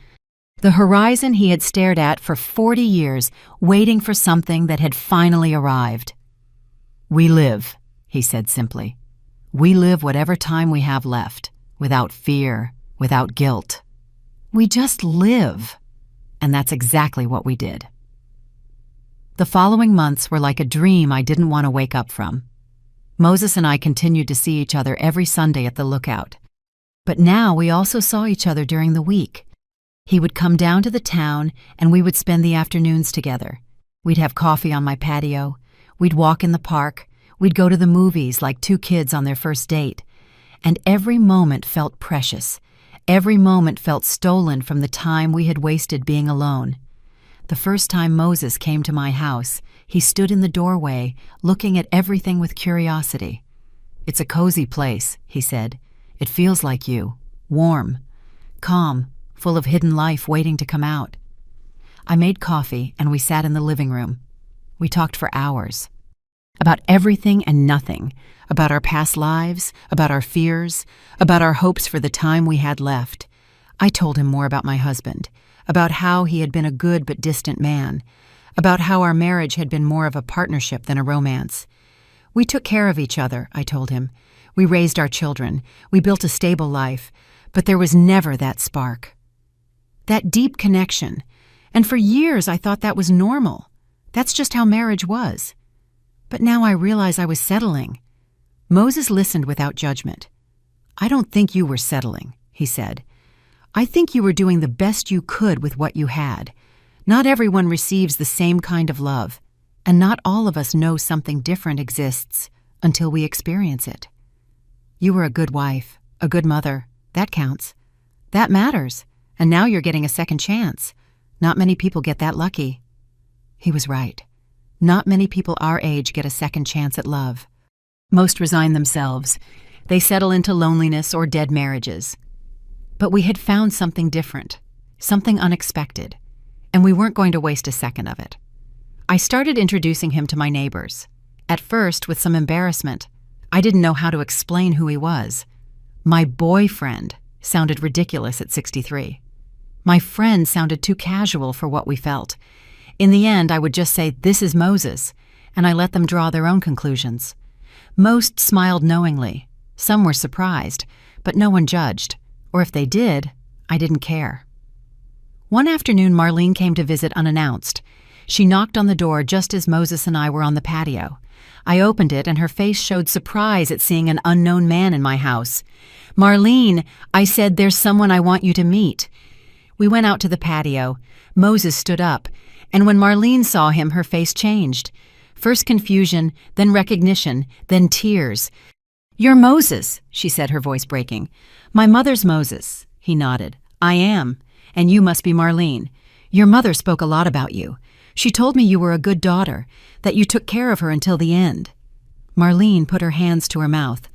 The horizon he had stared at for 40 years, waiting for something that had finally arrived. "We live," he said simply. "We live whatever time we have left, without fear, without guilt. We just live." And that's exactly what we did. The following months were like a dream I didn't want to wake up from. Moses and I continued to see each other every Sunday at the Lookout. But now we also saw each other during the week. He would come down to the town and we would spend the afternoons together. We'd have coffee on my patio. We'd walk in the park. We'd go to the movies like two kids on their first date. And every moment felt precious. Every moment felt stolen from the time we had wasted being alone. The first time Moses came to my house, he stood in the doorway, looking at everything with curiosity. "It's a cozy place," he said. "It feels like you. Warm. Calm. Full of hidden life waiting to come out." I made coffee and we sat in the living room. We talked for hours. About everything and nothing. About our past lives, about our fears, about our hopes for the time we had left. I told him more about my husband, about how he had been a good but distant man, about how our marriage had been more of a partnership than a romance. We took care of each other, I told him. We raised our children. We built a stable life. But there was never that spark. That deep connection. And for years I thought that was normal. That's just how marriage was. But now I realize I was settling. Moses listened without judgment. "I don't think you were settling," he said. "I think you were doing the best you could with what you had. Not everyone receives the same kind of love, and not all of us know something different exists until we experience it. You were a good wife, a good mother. That counts. That matters, and now you're getting a second chance. Not many people get that lucky." He was right. Not many people our age get a second chance at love. Most resign themselves. They settle into loneliness or dead marriages. But we had found something different, something unexpected, and we weren't going to waste a second of it. I started introducing him to my neighbors. At first, with some embarrassment. I didn't know how to explain who he was. My boyfriend sounded ridiculous at 63. My friend sounded too casual for what we felt. In the end, I would just say, "This is Moses," and I let them draw their own conclusions. Most smiled knowingly. Some were surprised, but no one judged. Or if they did, I didn't care. One afternoon, Marlene came to visit unannounced. She knocked on the door just as Moses and I were on the patio. I opened it and her face showed surprise at seeing an unknown man in my house. "Marlene," I said, "there's someone I want you to meet." We went out to the patio. Moses stood up, and when Marlene saw him, her face changed. First confusion, then recognition, then tears. "You're Moses," she said, her voice breaking. "My mother's Moses," he nodded. "I am, and you must be Marlene. Your mother spoke a lot about you. She told me you were a good daughter, that you took care of her until the end." Marlene put her hands to her mouth.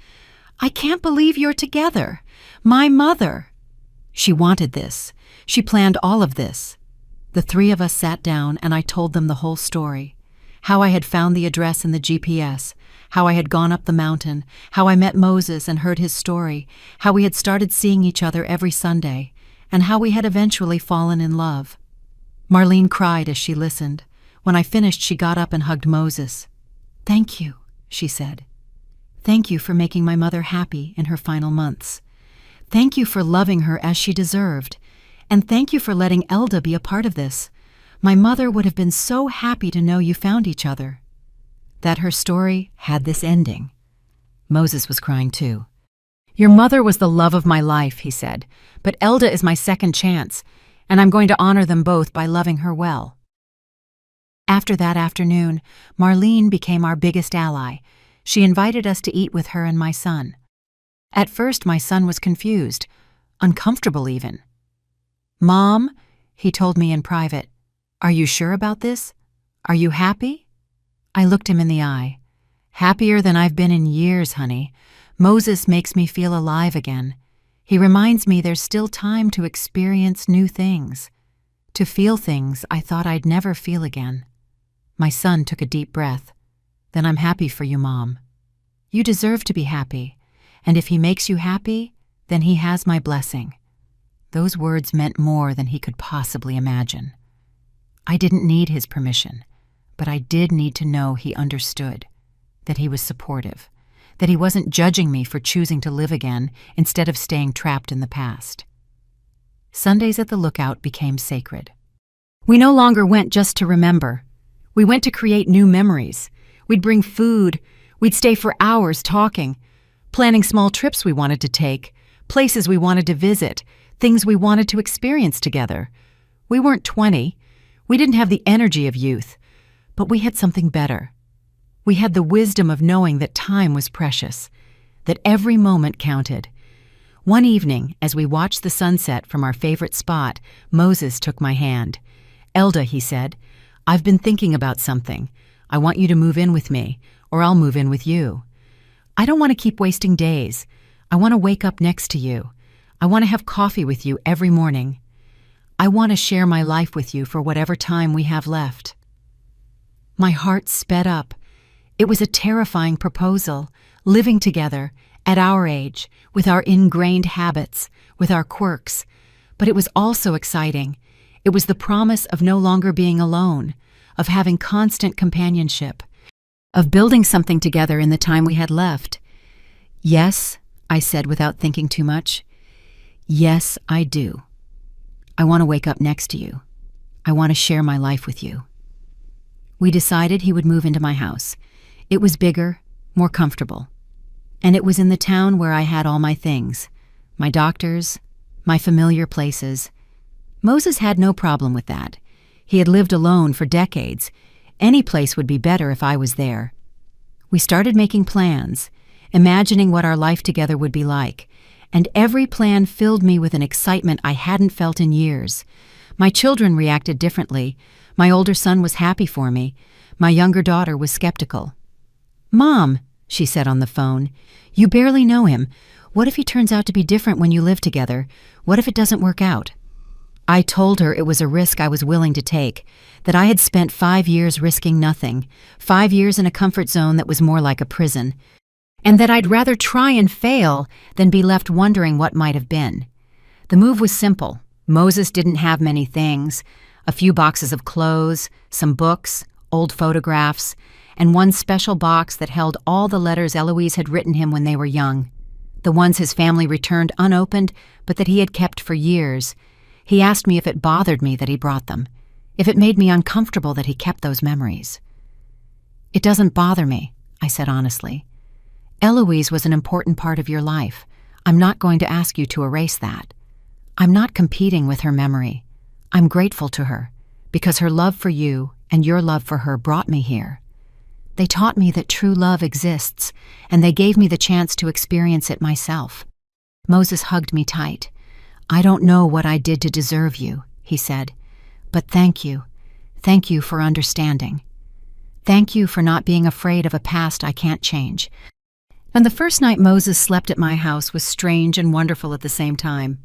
"I can't believe you're together. My mother." She wanted this. She planned all of this. The three of us sat down and I told them the whole story. How I had found the address in the GPS, how I had gone up the mountain, how I met Moses and heard his story, how we had started seeing each other every Sunday, and how we had eventually fallen in love. Marlene cried as she listened. When I finished, she got up and hugged Moses. "Thank you," she said. "Thank you for making my mother happy in her final months. Thank you for loving her as she deserved. And thank you for letting Elda be a part of this. My mother would have been so happy to know you found each other." That her story had this ending. Moses was crying too. "Your mother was the love of my life," he said, "but Elda is my second chance, and I'm going to honor them both by loving her well." After that afternoon, Marlene became our biggest ally. She invited us to eat with her and my son. At first, my son was confused, uncomfortable even. "Mom," he told me in private, "are you sure about this? Are you happy?" I looked him in the eye. "Happier than I've been in years, honey. Moses makes me feel alive again. He reminds me there's still time to experience new things, to feel things I thought I'd never feel again." My son took a deep breath. "Then I'm happy for you, Mom. You deserve to be happy, and if he makes you happy, then he has my blessing." Those words meant more than he could possibly imagine. I didn't need his permission, but I did need to know he understood, that he was supportive, that he wasn't judging me for choosing to live again instead of staying trapped in the past. Sundays at the Lookout became sacred. We no longer went just to remember. We went to create new memories. We'd bring food. We'd stay for hours talking, planning small trips we wanted to take, places we wanted to visit, things we wanted to experience together. We weren't 20. We didn't have the energy of youth, but we had something better. We had the wisdom of knowing that time was precious, that every moment counted. One evening, as we watched the sunset from our favorite spot, Moses took my hand. "Elda," he said, "I've been thinking about something. I want you to move in with me, or I'll move in with you. I don't want to keep wasting days. I want to wake up next to you. I want to have coffee with you every morning. I want to share my life with you for whatever time we have left." My heart sped up. It was a terrifying proposal, living together, at our age, with our ingrained habits, with our quirks. But it was also exciting. It was the promise of no longer being alone, of having constant companionship, of building something together in the time we had left. "Yes," I said without thinking too much. "Yes, I do. I want to wake up next to you. I want to share my life with you." We decided he would move into my house. It was bigger, more comfortable. And it was in the town where I had all my things, my doctors, my familiar places. Moses had no problem with that. He had lived alone for decades. Any place would be better if I was there. We started making plans, imagining what our life together would be like, and every plan filled me with an excitement I hadn't felt in years. My children reacted differently. My older son was happy for me. My younger daughter was skeptical. "Mom," she said on the phone, "you barely know him. What if he turns out to be different when you live together? What if it doesn't work out?" I told her it was a risk I was willing to take, that I had spent 5 years risking nothing, 5 years in a comfort zone that was more like a prison, and that I'd rather try and fail than be left wondering what might have been. The move was simple. Moses didn't have many things: a few boxes of clothes, some books, old photographs, and one special box that held all the letters Eloise had written him when they were young, the ones his family returned unopened but that he had kept for years. He asked me if it bothered me that he brought them, if it made me uncomfortable that he kept those memories. "It doesn't bother me," I said honestly. "Eloise was an important part of your life. I'm not going to ask you to erase that. I'm not competing with her memory. I'm grateful to her, because her love for you and your love for her brought me here. They taught me that true love exists, and they gave me the chance to experience it myself." Moses hugged me tight. "I don't know what I did to deserve you," he said, "but thank you. Thank you for understanding. Thank you for not being afraid of a past I can't change." And the first night Moses slept at my house was strange and wonderful at the same time.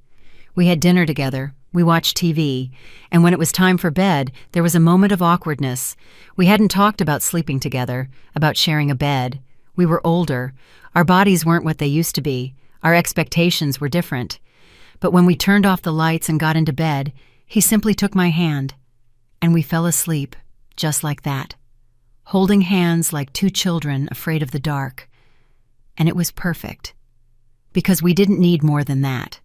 We had dinner together, we watched TV, and when it was time for bed, there was a moment of awkwardness. We hadn't talked about sleeping together, about sharing a bed. We were older. Our bodies weren't what they used to be. Our expectations were different. But when we turned off the lights and got into bed, he simply took my hand, and we fell asleep, just like that, holding hands like two children afraid of the dark. And it was perfect, because we didn't need more than that.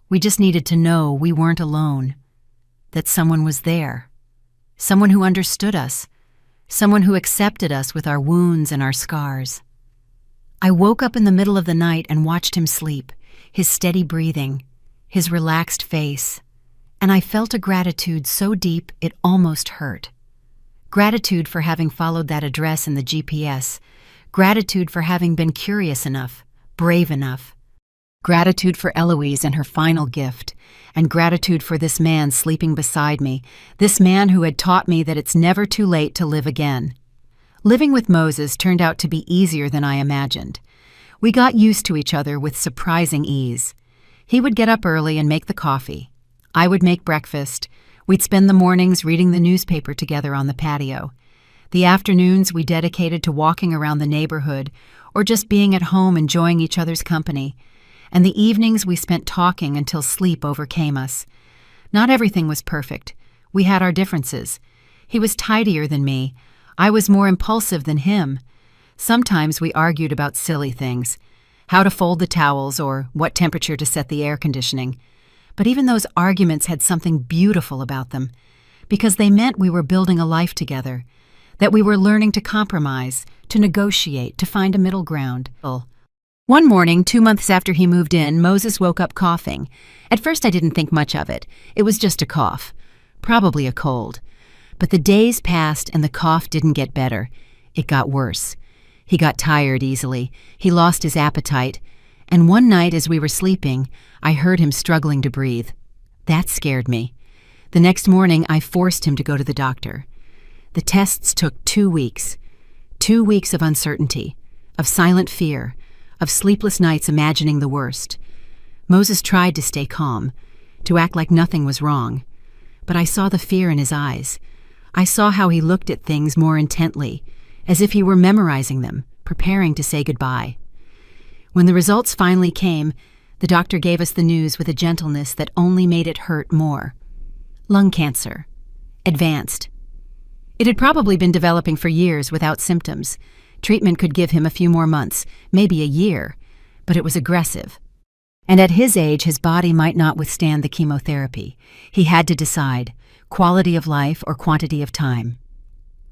We just needed to know we weren't alone, that someone was there, someone who understood us, someone who accepted us with our wounds and our scars. I woke up in the middle of the night and watched him sleep, his steady breathing, his relaxed face, and I felt a gratitude so deep it almost hurt. Gratitude for having followed that address in the GPS, gratitude for having been curious enough, brave enough, gratitude for Eloise and her final gift, and gratitude for this man sleeping beside me, this man who had taught me that it's never too late to live again. Living with Moses turned out to be easier than I imagined. We got used to each other with surprising ease. He would get up early and make the coffee. I would make breakfast. We'd spend the mornings reading the newspaper together on the patio. The afternoons we dedicated to walking around the neighborhood or just being at home enjoying each other's company. And the evenings we spent talking until sleep overcame us. Not everything was perfect. We had our differences. He was tidier than me. I was more impulsive than him. Sometimes we argued about silly things, how to fold the towels or what temperature to set the air conditioning. But even those arguments had something beautiful about them, because they meant we were building a life together, that we were learning to compromise, to negotiate, to find a middle ground. One morning, 2 months after he moved in, Moses woke up coughing. At first I didn't think much of it. It was just a cough. Probably a cold. But the days passed and the cough didn't get better. It got worse. He got tired easily. He lost his appetite. And one night as we were sleeping, I heard him struggling to breathe. That scared me. The next morning, I forced him to go to the doctor. The tests took 2 weeks. 2 weeks of uncertainty, of silent fear, of sleepless nights imagining the worst. Moses tried to stay calm, to act like nothing was wrong. But I saw the fear in his eyes. I saw how he looked at things more intently, as if he were memorizing them, preparing to say goodbye. When the results finally came, the doctor gave us the news with a gentleness that only made it hurt more. Lung cancer. Advanced. It had probably been developing for years without symptoms. Treatment could give him a few more months, maybe a year, but it was aggressive. And at his age, his body might not withstand the chemotherapy. He had to decide, quality of life or quantity of time.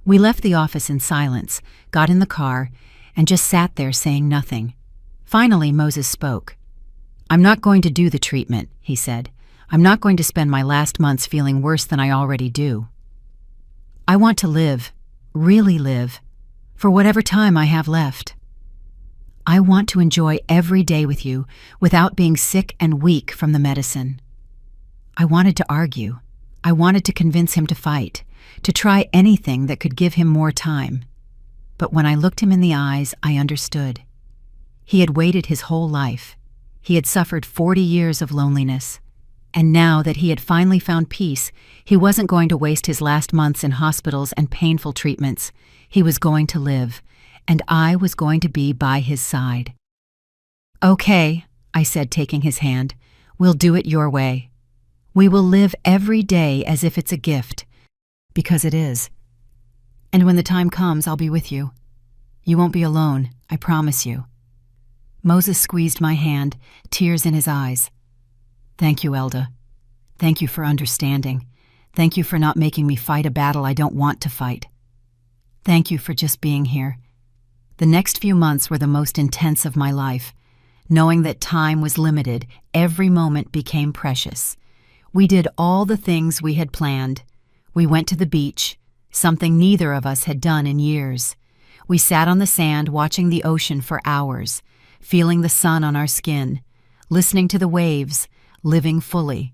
We left the office in silence, got in the car, and just sat there saying nothing. Finally, Moses spoke. "I'm not going to do the treatment," he said. "I'm not going to spend my last months feeling worse than I already do. I want to live, really live, for whatever time I have left. I want to enjoy every day with you without being sick and weak from the medicine." I wanted to argue. I wanted to convince him to fight, to try anything that could give him more time. But when I looked him in the eyes, I understood. He had waited his whole life. He had suffered 40 years of loneliness. And now that he had finally found peace, he wasn't going to waste his last months in hospitals and painful treatments. He was going to live, and I was going to be by his side. "Okay," I said, taking his hand. "We'll do it your way. We will live every day as if it's a gift, because it is. And when the time comes, I'll be with you. You won't be alone, I promise you." Moses squeezed my hand, tears in his eyes. "Thank you, Elda. Thank you for understanding. Thank you for not making me fight a battle I don't want to fight. Thank you for just being here." The next few months were the most intense of my life. Knowing that time was limited, every moment became precious. We did all the things we had planned. We went to the beach, something neither of us had done in years. We sat on the sand watching the ocean for hours, feeling the sun on our skin, listening to the waves, living fully.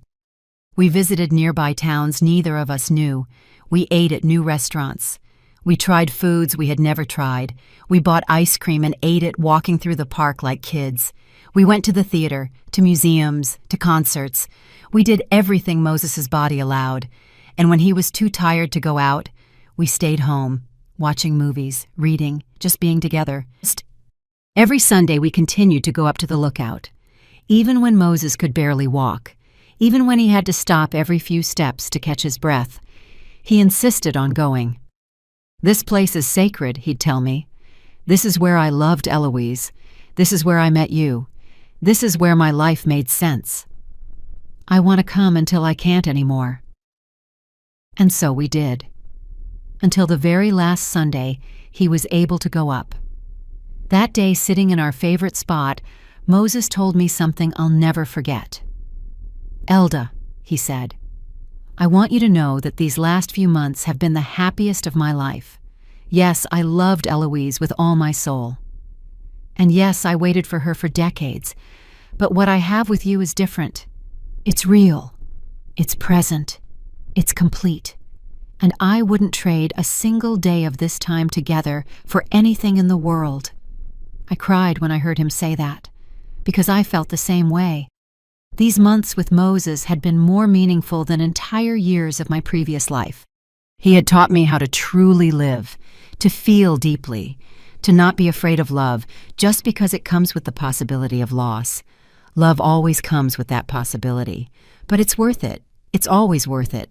We visited nearby towns neither of us knew. We ate at new restaurants. We tried foods we had never tried. We bought ice cream and ate it walking through the park like kids. We went to the theater, to museums, to concerts. We did everything Moses's body allowed. And when he was too tired to go out, we stayed home, watching movies, reading, just being together. Every Sunday we continued to go up to the lookout. Even when Moses could barely walk, even when he had to stop every few steps to catch his breath, he insisted on going. "This place is sacred," he'd tell me. "This is where I loved Eloise. This is where I met you. This is where my life made sense. I want to come until I can't anymore." And so we did. Until the very last Sunday, he was able to go up. That day, sitting in our favorite spot, Moses told me something I'll never forget. "Elda," he said, "I want you to know that these last few months have been the happiest of my life. Yes, I loved Eloise with all my soul. And yes, I waited for her for decades. But what I have with you is different. It's real. It's present. It's complete. And I wouldn't trade a single day of this time together for anything in the world." I cried when I heard him say that, because I felt the same way. These months with Moses had been more meaningful than entire years of my previous life. He had taught me how to truly live, to feel deeply, to not be afraid of love just because it comes with the possibility of loss. Love always comes with that possibility, but it's worth it. It's always worth it.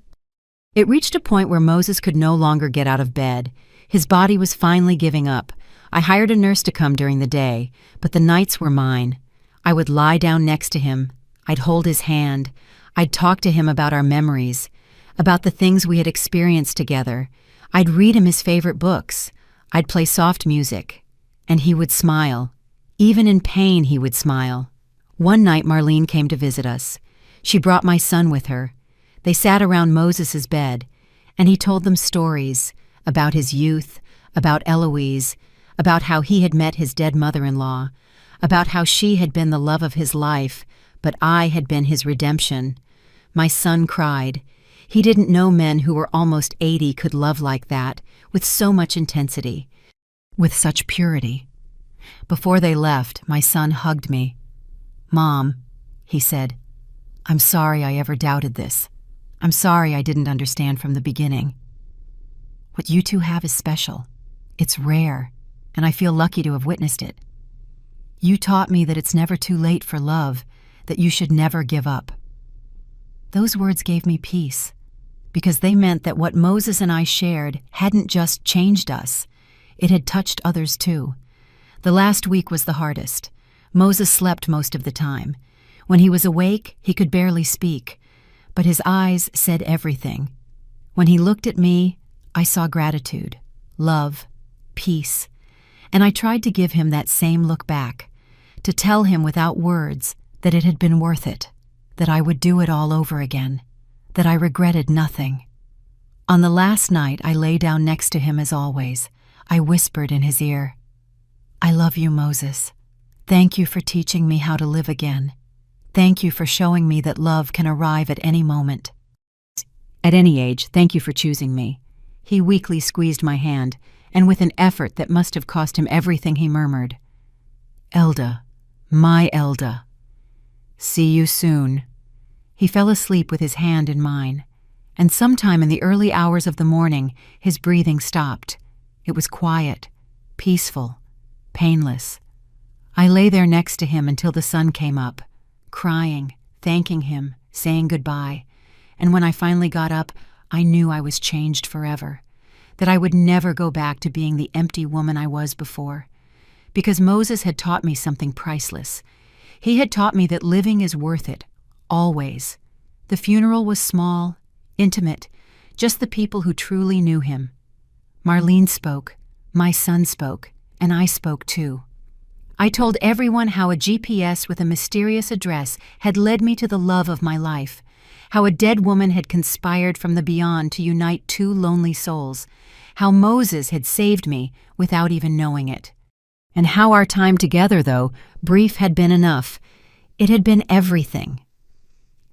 It reached a point where Moses could no longer get out of bed. His body was finally giving up. I hired a nurse to come during the day, but the nights were mine. I would lie down next to him. I'd hold his hand. I'd talk to him about our memories, about the things we had experienced together. I'd read him his favorite books. I'd play soft music. And he would smile. Even in pain, he would smile. One night, Marlene came to visit us. She brought my son with her. They sat around Moses's bed, and he told them stories about his youth, about Eloise, about how he had met his dead mother-in-law, about how she had been the love of his life, but I had been his redemption. My son cried. He didn't know men who were almost 80 could love like that, with so much intensity, with such purity. Before they left, my son hugged me. "Mom," he said, "I'm sorry I ever doubted this. I'm sorry I didn't understand from the beginning. What you two have is special. It's rare, and I feel lucky to have witnessed it. You taught me that it's never too late for love, that you should never give up." Those words gave me peace, because they meant that what Moses and I shared hadn't just changed us. It had touched others too. The last week was the hardest. Moses slept most of the time. When he was awake, he could barely speak, but his eyes said everything. When he looked at me, I saw gratitude, love, peace, and I tried to give him that same look back, to tell him without words that it had been worth it, that I would do it all over again, that I regretted nothing. On the last night, I lay down next to him as always. I whispered in his ear, "I love you, Moses. Thank you for teaching me how to live again. Thank you for showing me that love can arrive at any moment. At any age, thank you for choosing me." He weakly squeezed my hand, and with an effort that must have cost him everything, he murmured, "Elda, my Elda. See you soon." He fell asleep with his hand in mine, and sometime in the early hours of the morning, his breathing stopped. It was quiet, peaceful, painless. I lay there next to him until the sun came up, crying, thanking him, saying goodbye, and when I finally got up, I knew I was changed forever, that I would never go back to being the empty woman I was before, because Moses had taught me something priceless. He had taught me that living is worth it, always. The funeral was small, intimate, just the people who truly knew him. Marlene spoke, my son spoke, and I spoke too. I told everyone how a GPS with a mysterious address had led me to the love of my life, how a dead woman had conspired from the beyond to unite two lonely souls, how Moses had saved me without even knowing it. And how our time together, though brief had been enough, it had been everything.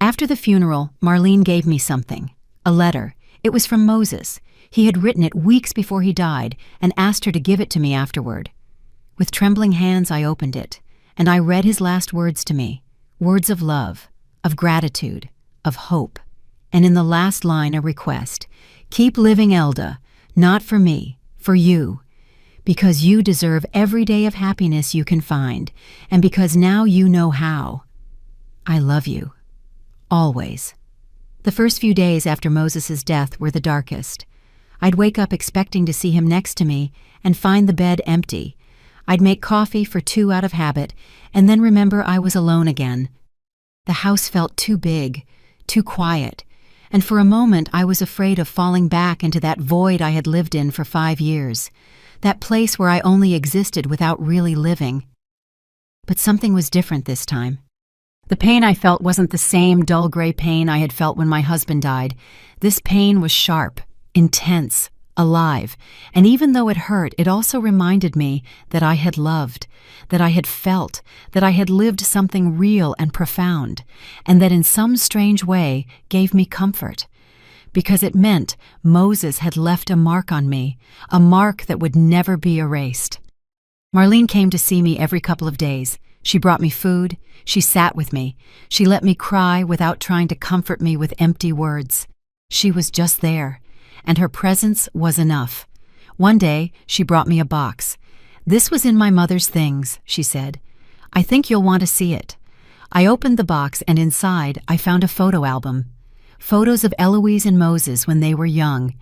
After the funeral, Marlene gave me something, a letter. It was from Moses. He had written it weeks before he died and asked her to give it to me afterward. With trembling hands, I opened it, and I read his last words to me, words of love, of gratitude, of hope, and in the last line a request, "Keep living, Elda, not for me, for you, because you deserve every day of happiness you can find, and because now you know how. I love you. Always." The first few days after Moses's death were the darkest. I'd wake up expecting to see him next to me and find the bed empty. I'd make coffee for 2 out of habit, and then remember I was alone again. The house felt too big, too quiet, and for a moment I was afraid of falling back into that void I had lived in for 5 years, that place where I only existed without really living. But something was different this time. The pain I felt wasn't the same dull gray pain I had felt when my husband died. This pain was sharp, intense, alive, and even though it hurt, it also reminded me that I had loved, that I had felt, that I had lived something real and profound, and that in some strange way gave me comfort, because it meant Moses had left a mark on me, a mark that would never be erased. Marlene came to see me every couple of days. She brought me food, she sat with me, she let me cry without trying to comfort me with empty words. She was just there, and her presence was enough. One day, she brought me a box. "This was in my mother's things," she said. "I think you'll want to see it." I opened the box, and inside I found a photo album. Photos of Eloise and Moses when they were young,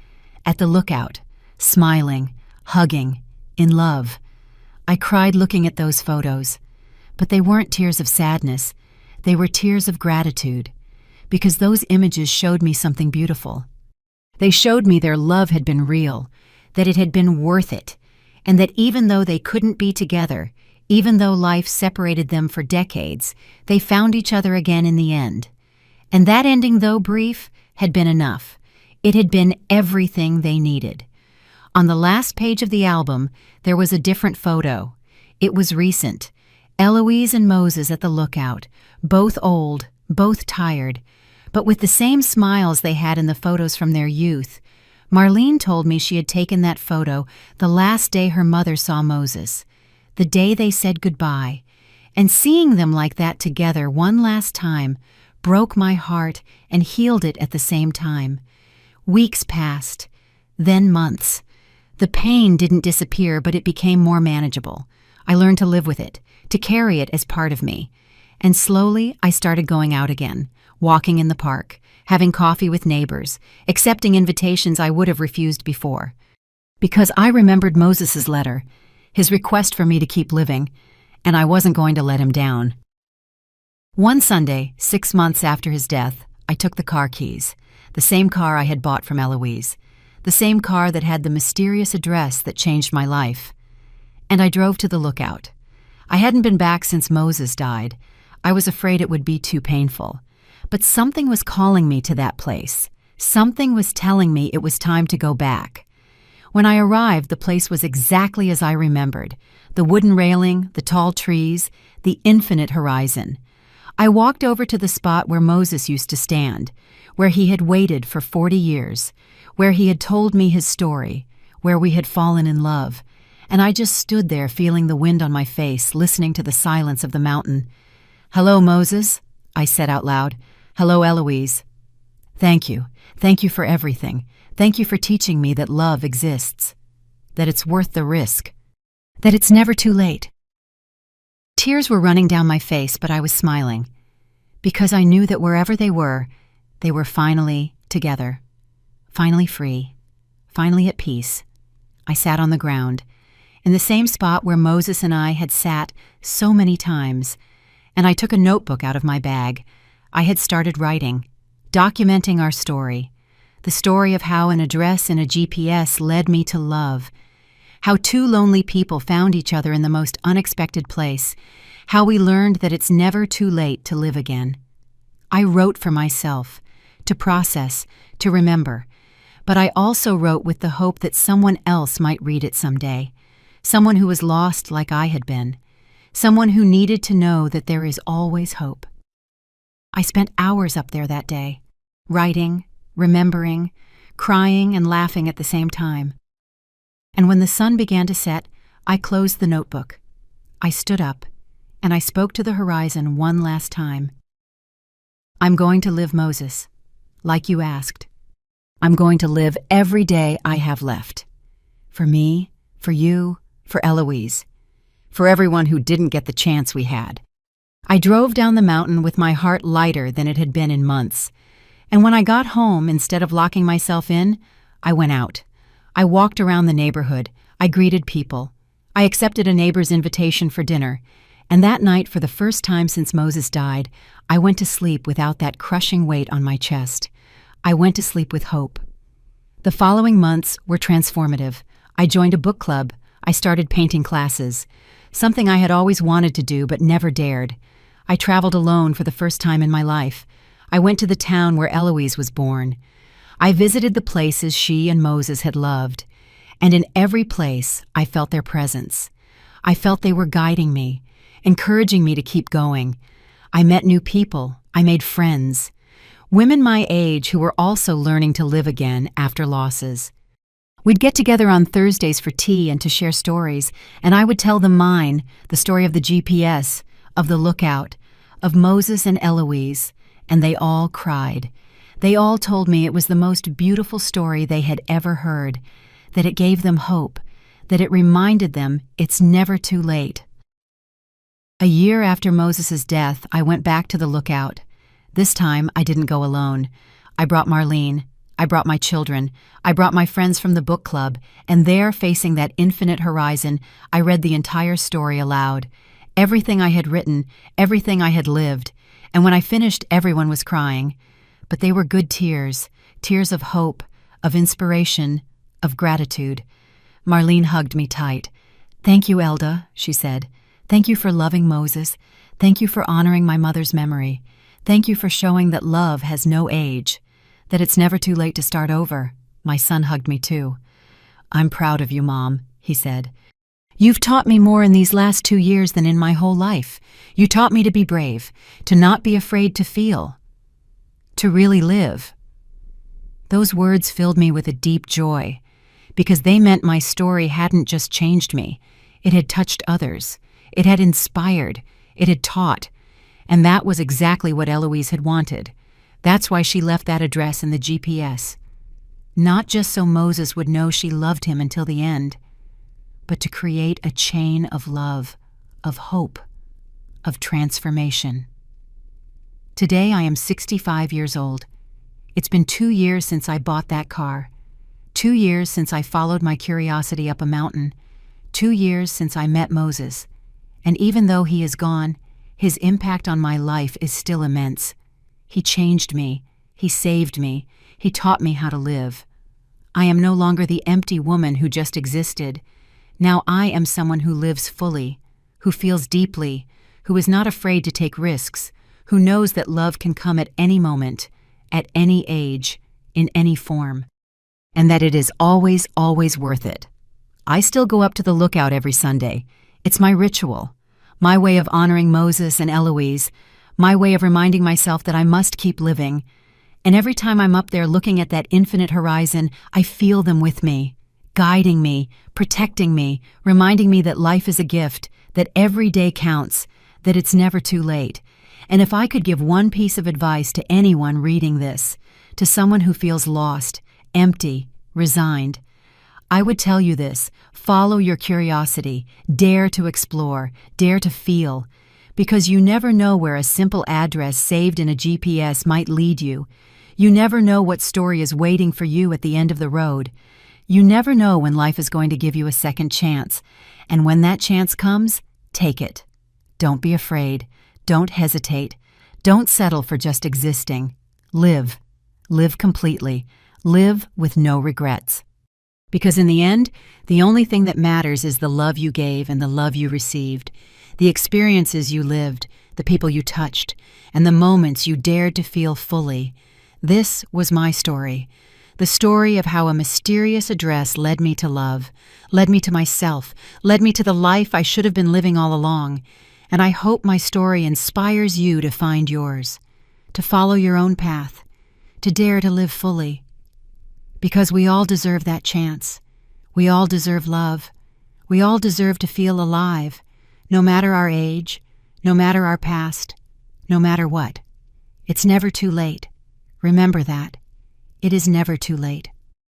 at the lookout, smiling, hugging, in love. I cried looking at those photos, but they weren't tears of sadness. They were tears of gratitude, because those images showed me something beautiful, They showed me their love had been real, that it had been worth it, and that even though they couldn't be together, even though life separated them for decades, they found each other again in the end. And that ending, though brief, had been enough. It had been everything they needed. On the last page of the album, there was a different photo. It was recent. Eloise and Moses at the lookout, both old, both tired, but with the same smiles they had in the photos from their youth. Marlene told me she had taken that photo the last day her mother saw Moses, the day they said goodbye, and seeing them like that together one last time broke my heart and healed it at the same time. Weeks passed, then months. The pain didn't disappear, but it became more manageable. I learned to live with it, to carry it as part of me. And slowly I started going out again, walking in the park, having coffee with neighbors, accepting invitations I would have refused before. Because I remembered Moses's letter, his request for me to keep living, and I wasn't going to let him down. One Sunday, 6 months after his death, I took the car keys, the same car I had bought from Eloise, the same car that had the mysterious address that changed my life. And I drove to the lookout. I hadn't been back since Moses died. I was afraid it would be too painful. But something was calling me to that place. Something was telling me it was time to go back. When I arrived, the place was exactly as I remembered. The wooden railing, the tall trees, the infinite horizon. I walked over to the spot where Moses used to stand, where he had waited for 40 years, where he had told me his story, where we had fallen in love, and I just stood there feeling the wind on my face, listening to the silence of the mountain. "Hello, Moses," I said out loud. "Hello, Eloise. Thank you. Thank you for everything. Thank you for teaching me that love exists, that it's worth the risk, that it's never too late." Tears were running down my face, but I was smiling, because I knew that wherever they were finally together, finally free, finally at peace. I sat on the ground, in the same spot where Moses and I had sat so many times, and I took a notebook out of my bag. I had started writing, documenting our story, the story of how an address in a GPS led me to love, how two lonely people found each other in the most unexpected place, how we learned that it's never too late to live again. I wrote for myself, to process, to remember, but I also wrote with the hope that someone else might read it someday, someone who was lost like I had been, someone who needed to know that there is always hope. I spent hours up there that day, writing, remembering, crying and laughing at the same time. And when the sun began to set, I closed the notebook. I stood up, and I spoke to the horizon one last time. "I'm going to live, Moses, like you asked. I'm going to live every day I have left. For me, for you, for Eloise, for everyone who didn't get the chance we had." I drove down the mountain with my heart lighter than it had been in months. And when I got home, instead of locking myself in, I went out. I walked around the neighborhood. I greeted people. I accepted a neighbor's invitation for dinner. And that night, for the first time since Moses died, I went to sleep without that crushing weight on my chest. I went to sleep with hope. The following months were transformative. I joined a book club. I started painting classes, something I had always wanted to do but never dared. I traveled alone for the first time in my life. I went to the town where Eloise was born. I visited the places she and Moses had loved, and in every place I felt their presence. I felt they were guiding me, encouraging me to keep going. I met new people. I made friends. Women my age who were also learning to live again after losses. We'd get together on Thursdays for tea and to share stories, and I would tell them mine, the story of the GPS, of the lookout, of Moses and Eloise, and they all cried. They all told me it was the most beautiful story they had ever heard, that it gave them hope, that it reminded them it's never too late. A year after Moses's death, I went back to the lookout. This time, I didn't go alone. I brought Marlene. I brought my children. I brought my friends from the book club, and there, facing that infinite horizon, I read the entire story aloud. Everything I had written, everything I had lived. And when I finished, everyone was crying. But they were good tears, tears of hope, of inspiration, of gratitude. Marlene hugged me tight. "Thank you, Elda," she said. "Thank you for loving Moses. Thank you for honoring my mother's memory. Thank you for showing that love has no age, that it's never too late to start over." My son hugged me too. "I'm proud of you, Mom," he said. "You've taught me more in these last 2 years than in my whole life. You taught me to be brave, to not be afraid to feel, to really live." Those words filled me with a deep joy, because they meant my story hadn't just changed me. It had touched others. It had inspired. It had taught. And that was exactly what Eloise had wanted. That's why she left that address in the GPS. Not just so Moses would know she loved him until the end, but to create a chain of love, of hope, of transformation. Today I am 65 years old. It's been 2 years since I bought that car. 2 years since I followed my curiosity up a mountain. 2 years since I met Moses. And even though he is gone, his impact on my life is still immense. He changed me. He saved me. He taught me how to live. I am no longer the empty woman who just existed. Now I am someone who lives fully, who feels deeply, who is not afraid to take risks, who knows that love can come at any moment, at any age, in any form, and that it is always, always worth it. I still go up to the lookout every Sunday. It's my ritual, my way of honoring Moses and Eloise, my way of reminding myself that I must keep living. And every time I'm up there looking at that infinite horizon, I feel them with me, guiding me, protecting me, reminding me that life is a gift, that every day counts, that it's never too late. And if I could give one piece of advice to anyone reading this, to someone who feels lost, empty, resigned, I would tell you this: follow your curiosity, dare to explore, dare to feel, because you never know where a simple address saved in a GPS might lead you. You never know what story is waiting for you at the end of the road. You never know when life is going to give you a second chance. And when that chance comes, take it. Don't be afraid. Don't hesitate. Don't settle for just existing. Live. Live completely. Live with no regrets. Because in the end, the only thing that matters is the love you gave and the love you received, the experiences you lived, the people you touched, and the moments you dared to feel fully. This was my story. The story of how a mysterious address led me to love, led me to myself, led me to the life I should have been living all along. And I hope my story inspires you to find yours, to follow your own path, to dare to live fully. Because we all deserve that chance. We all deserve love. We all deserve to feel alive, no matter our age, no matter our past, no matter what. It's never too late. Remember that. It is never too late.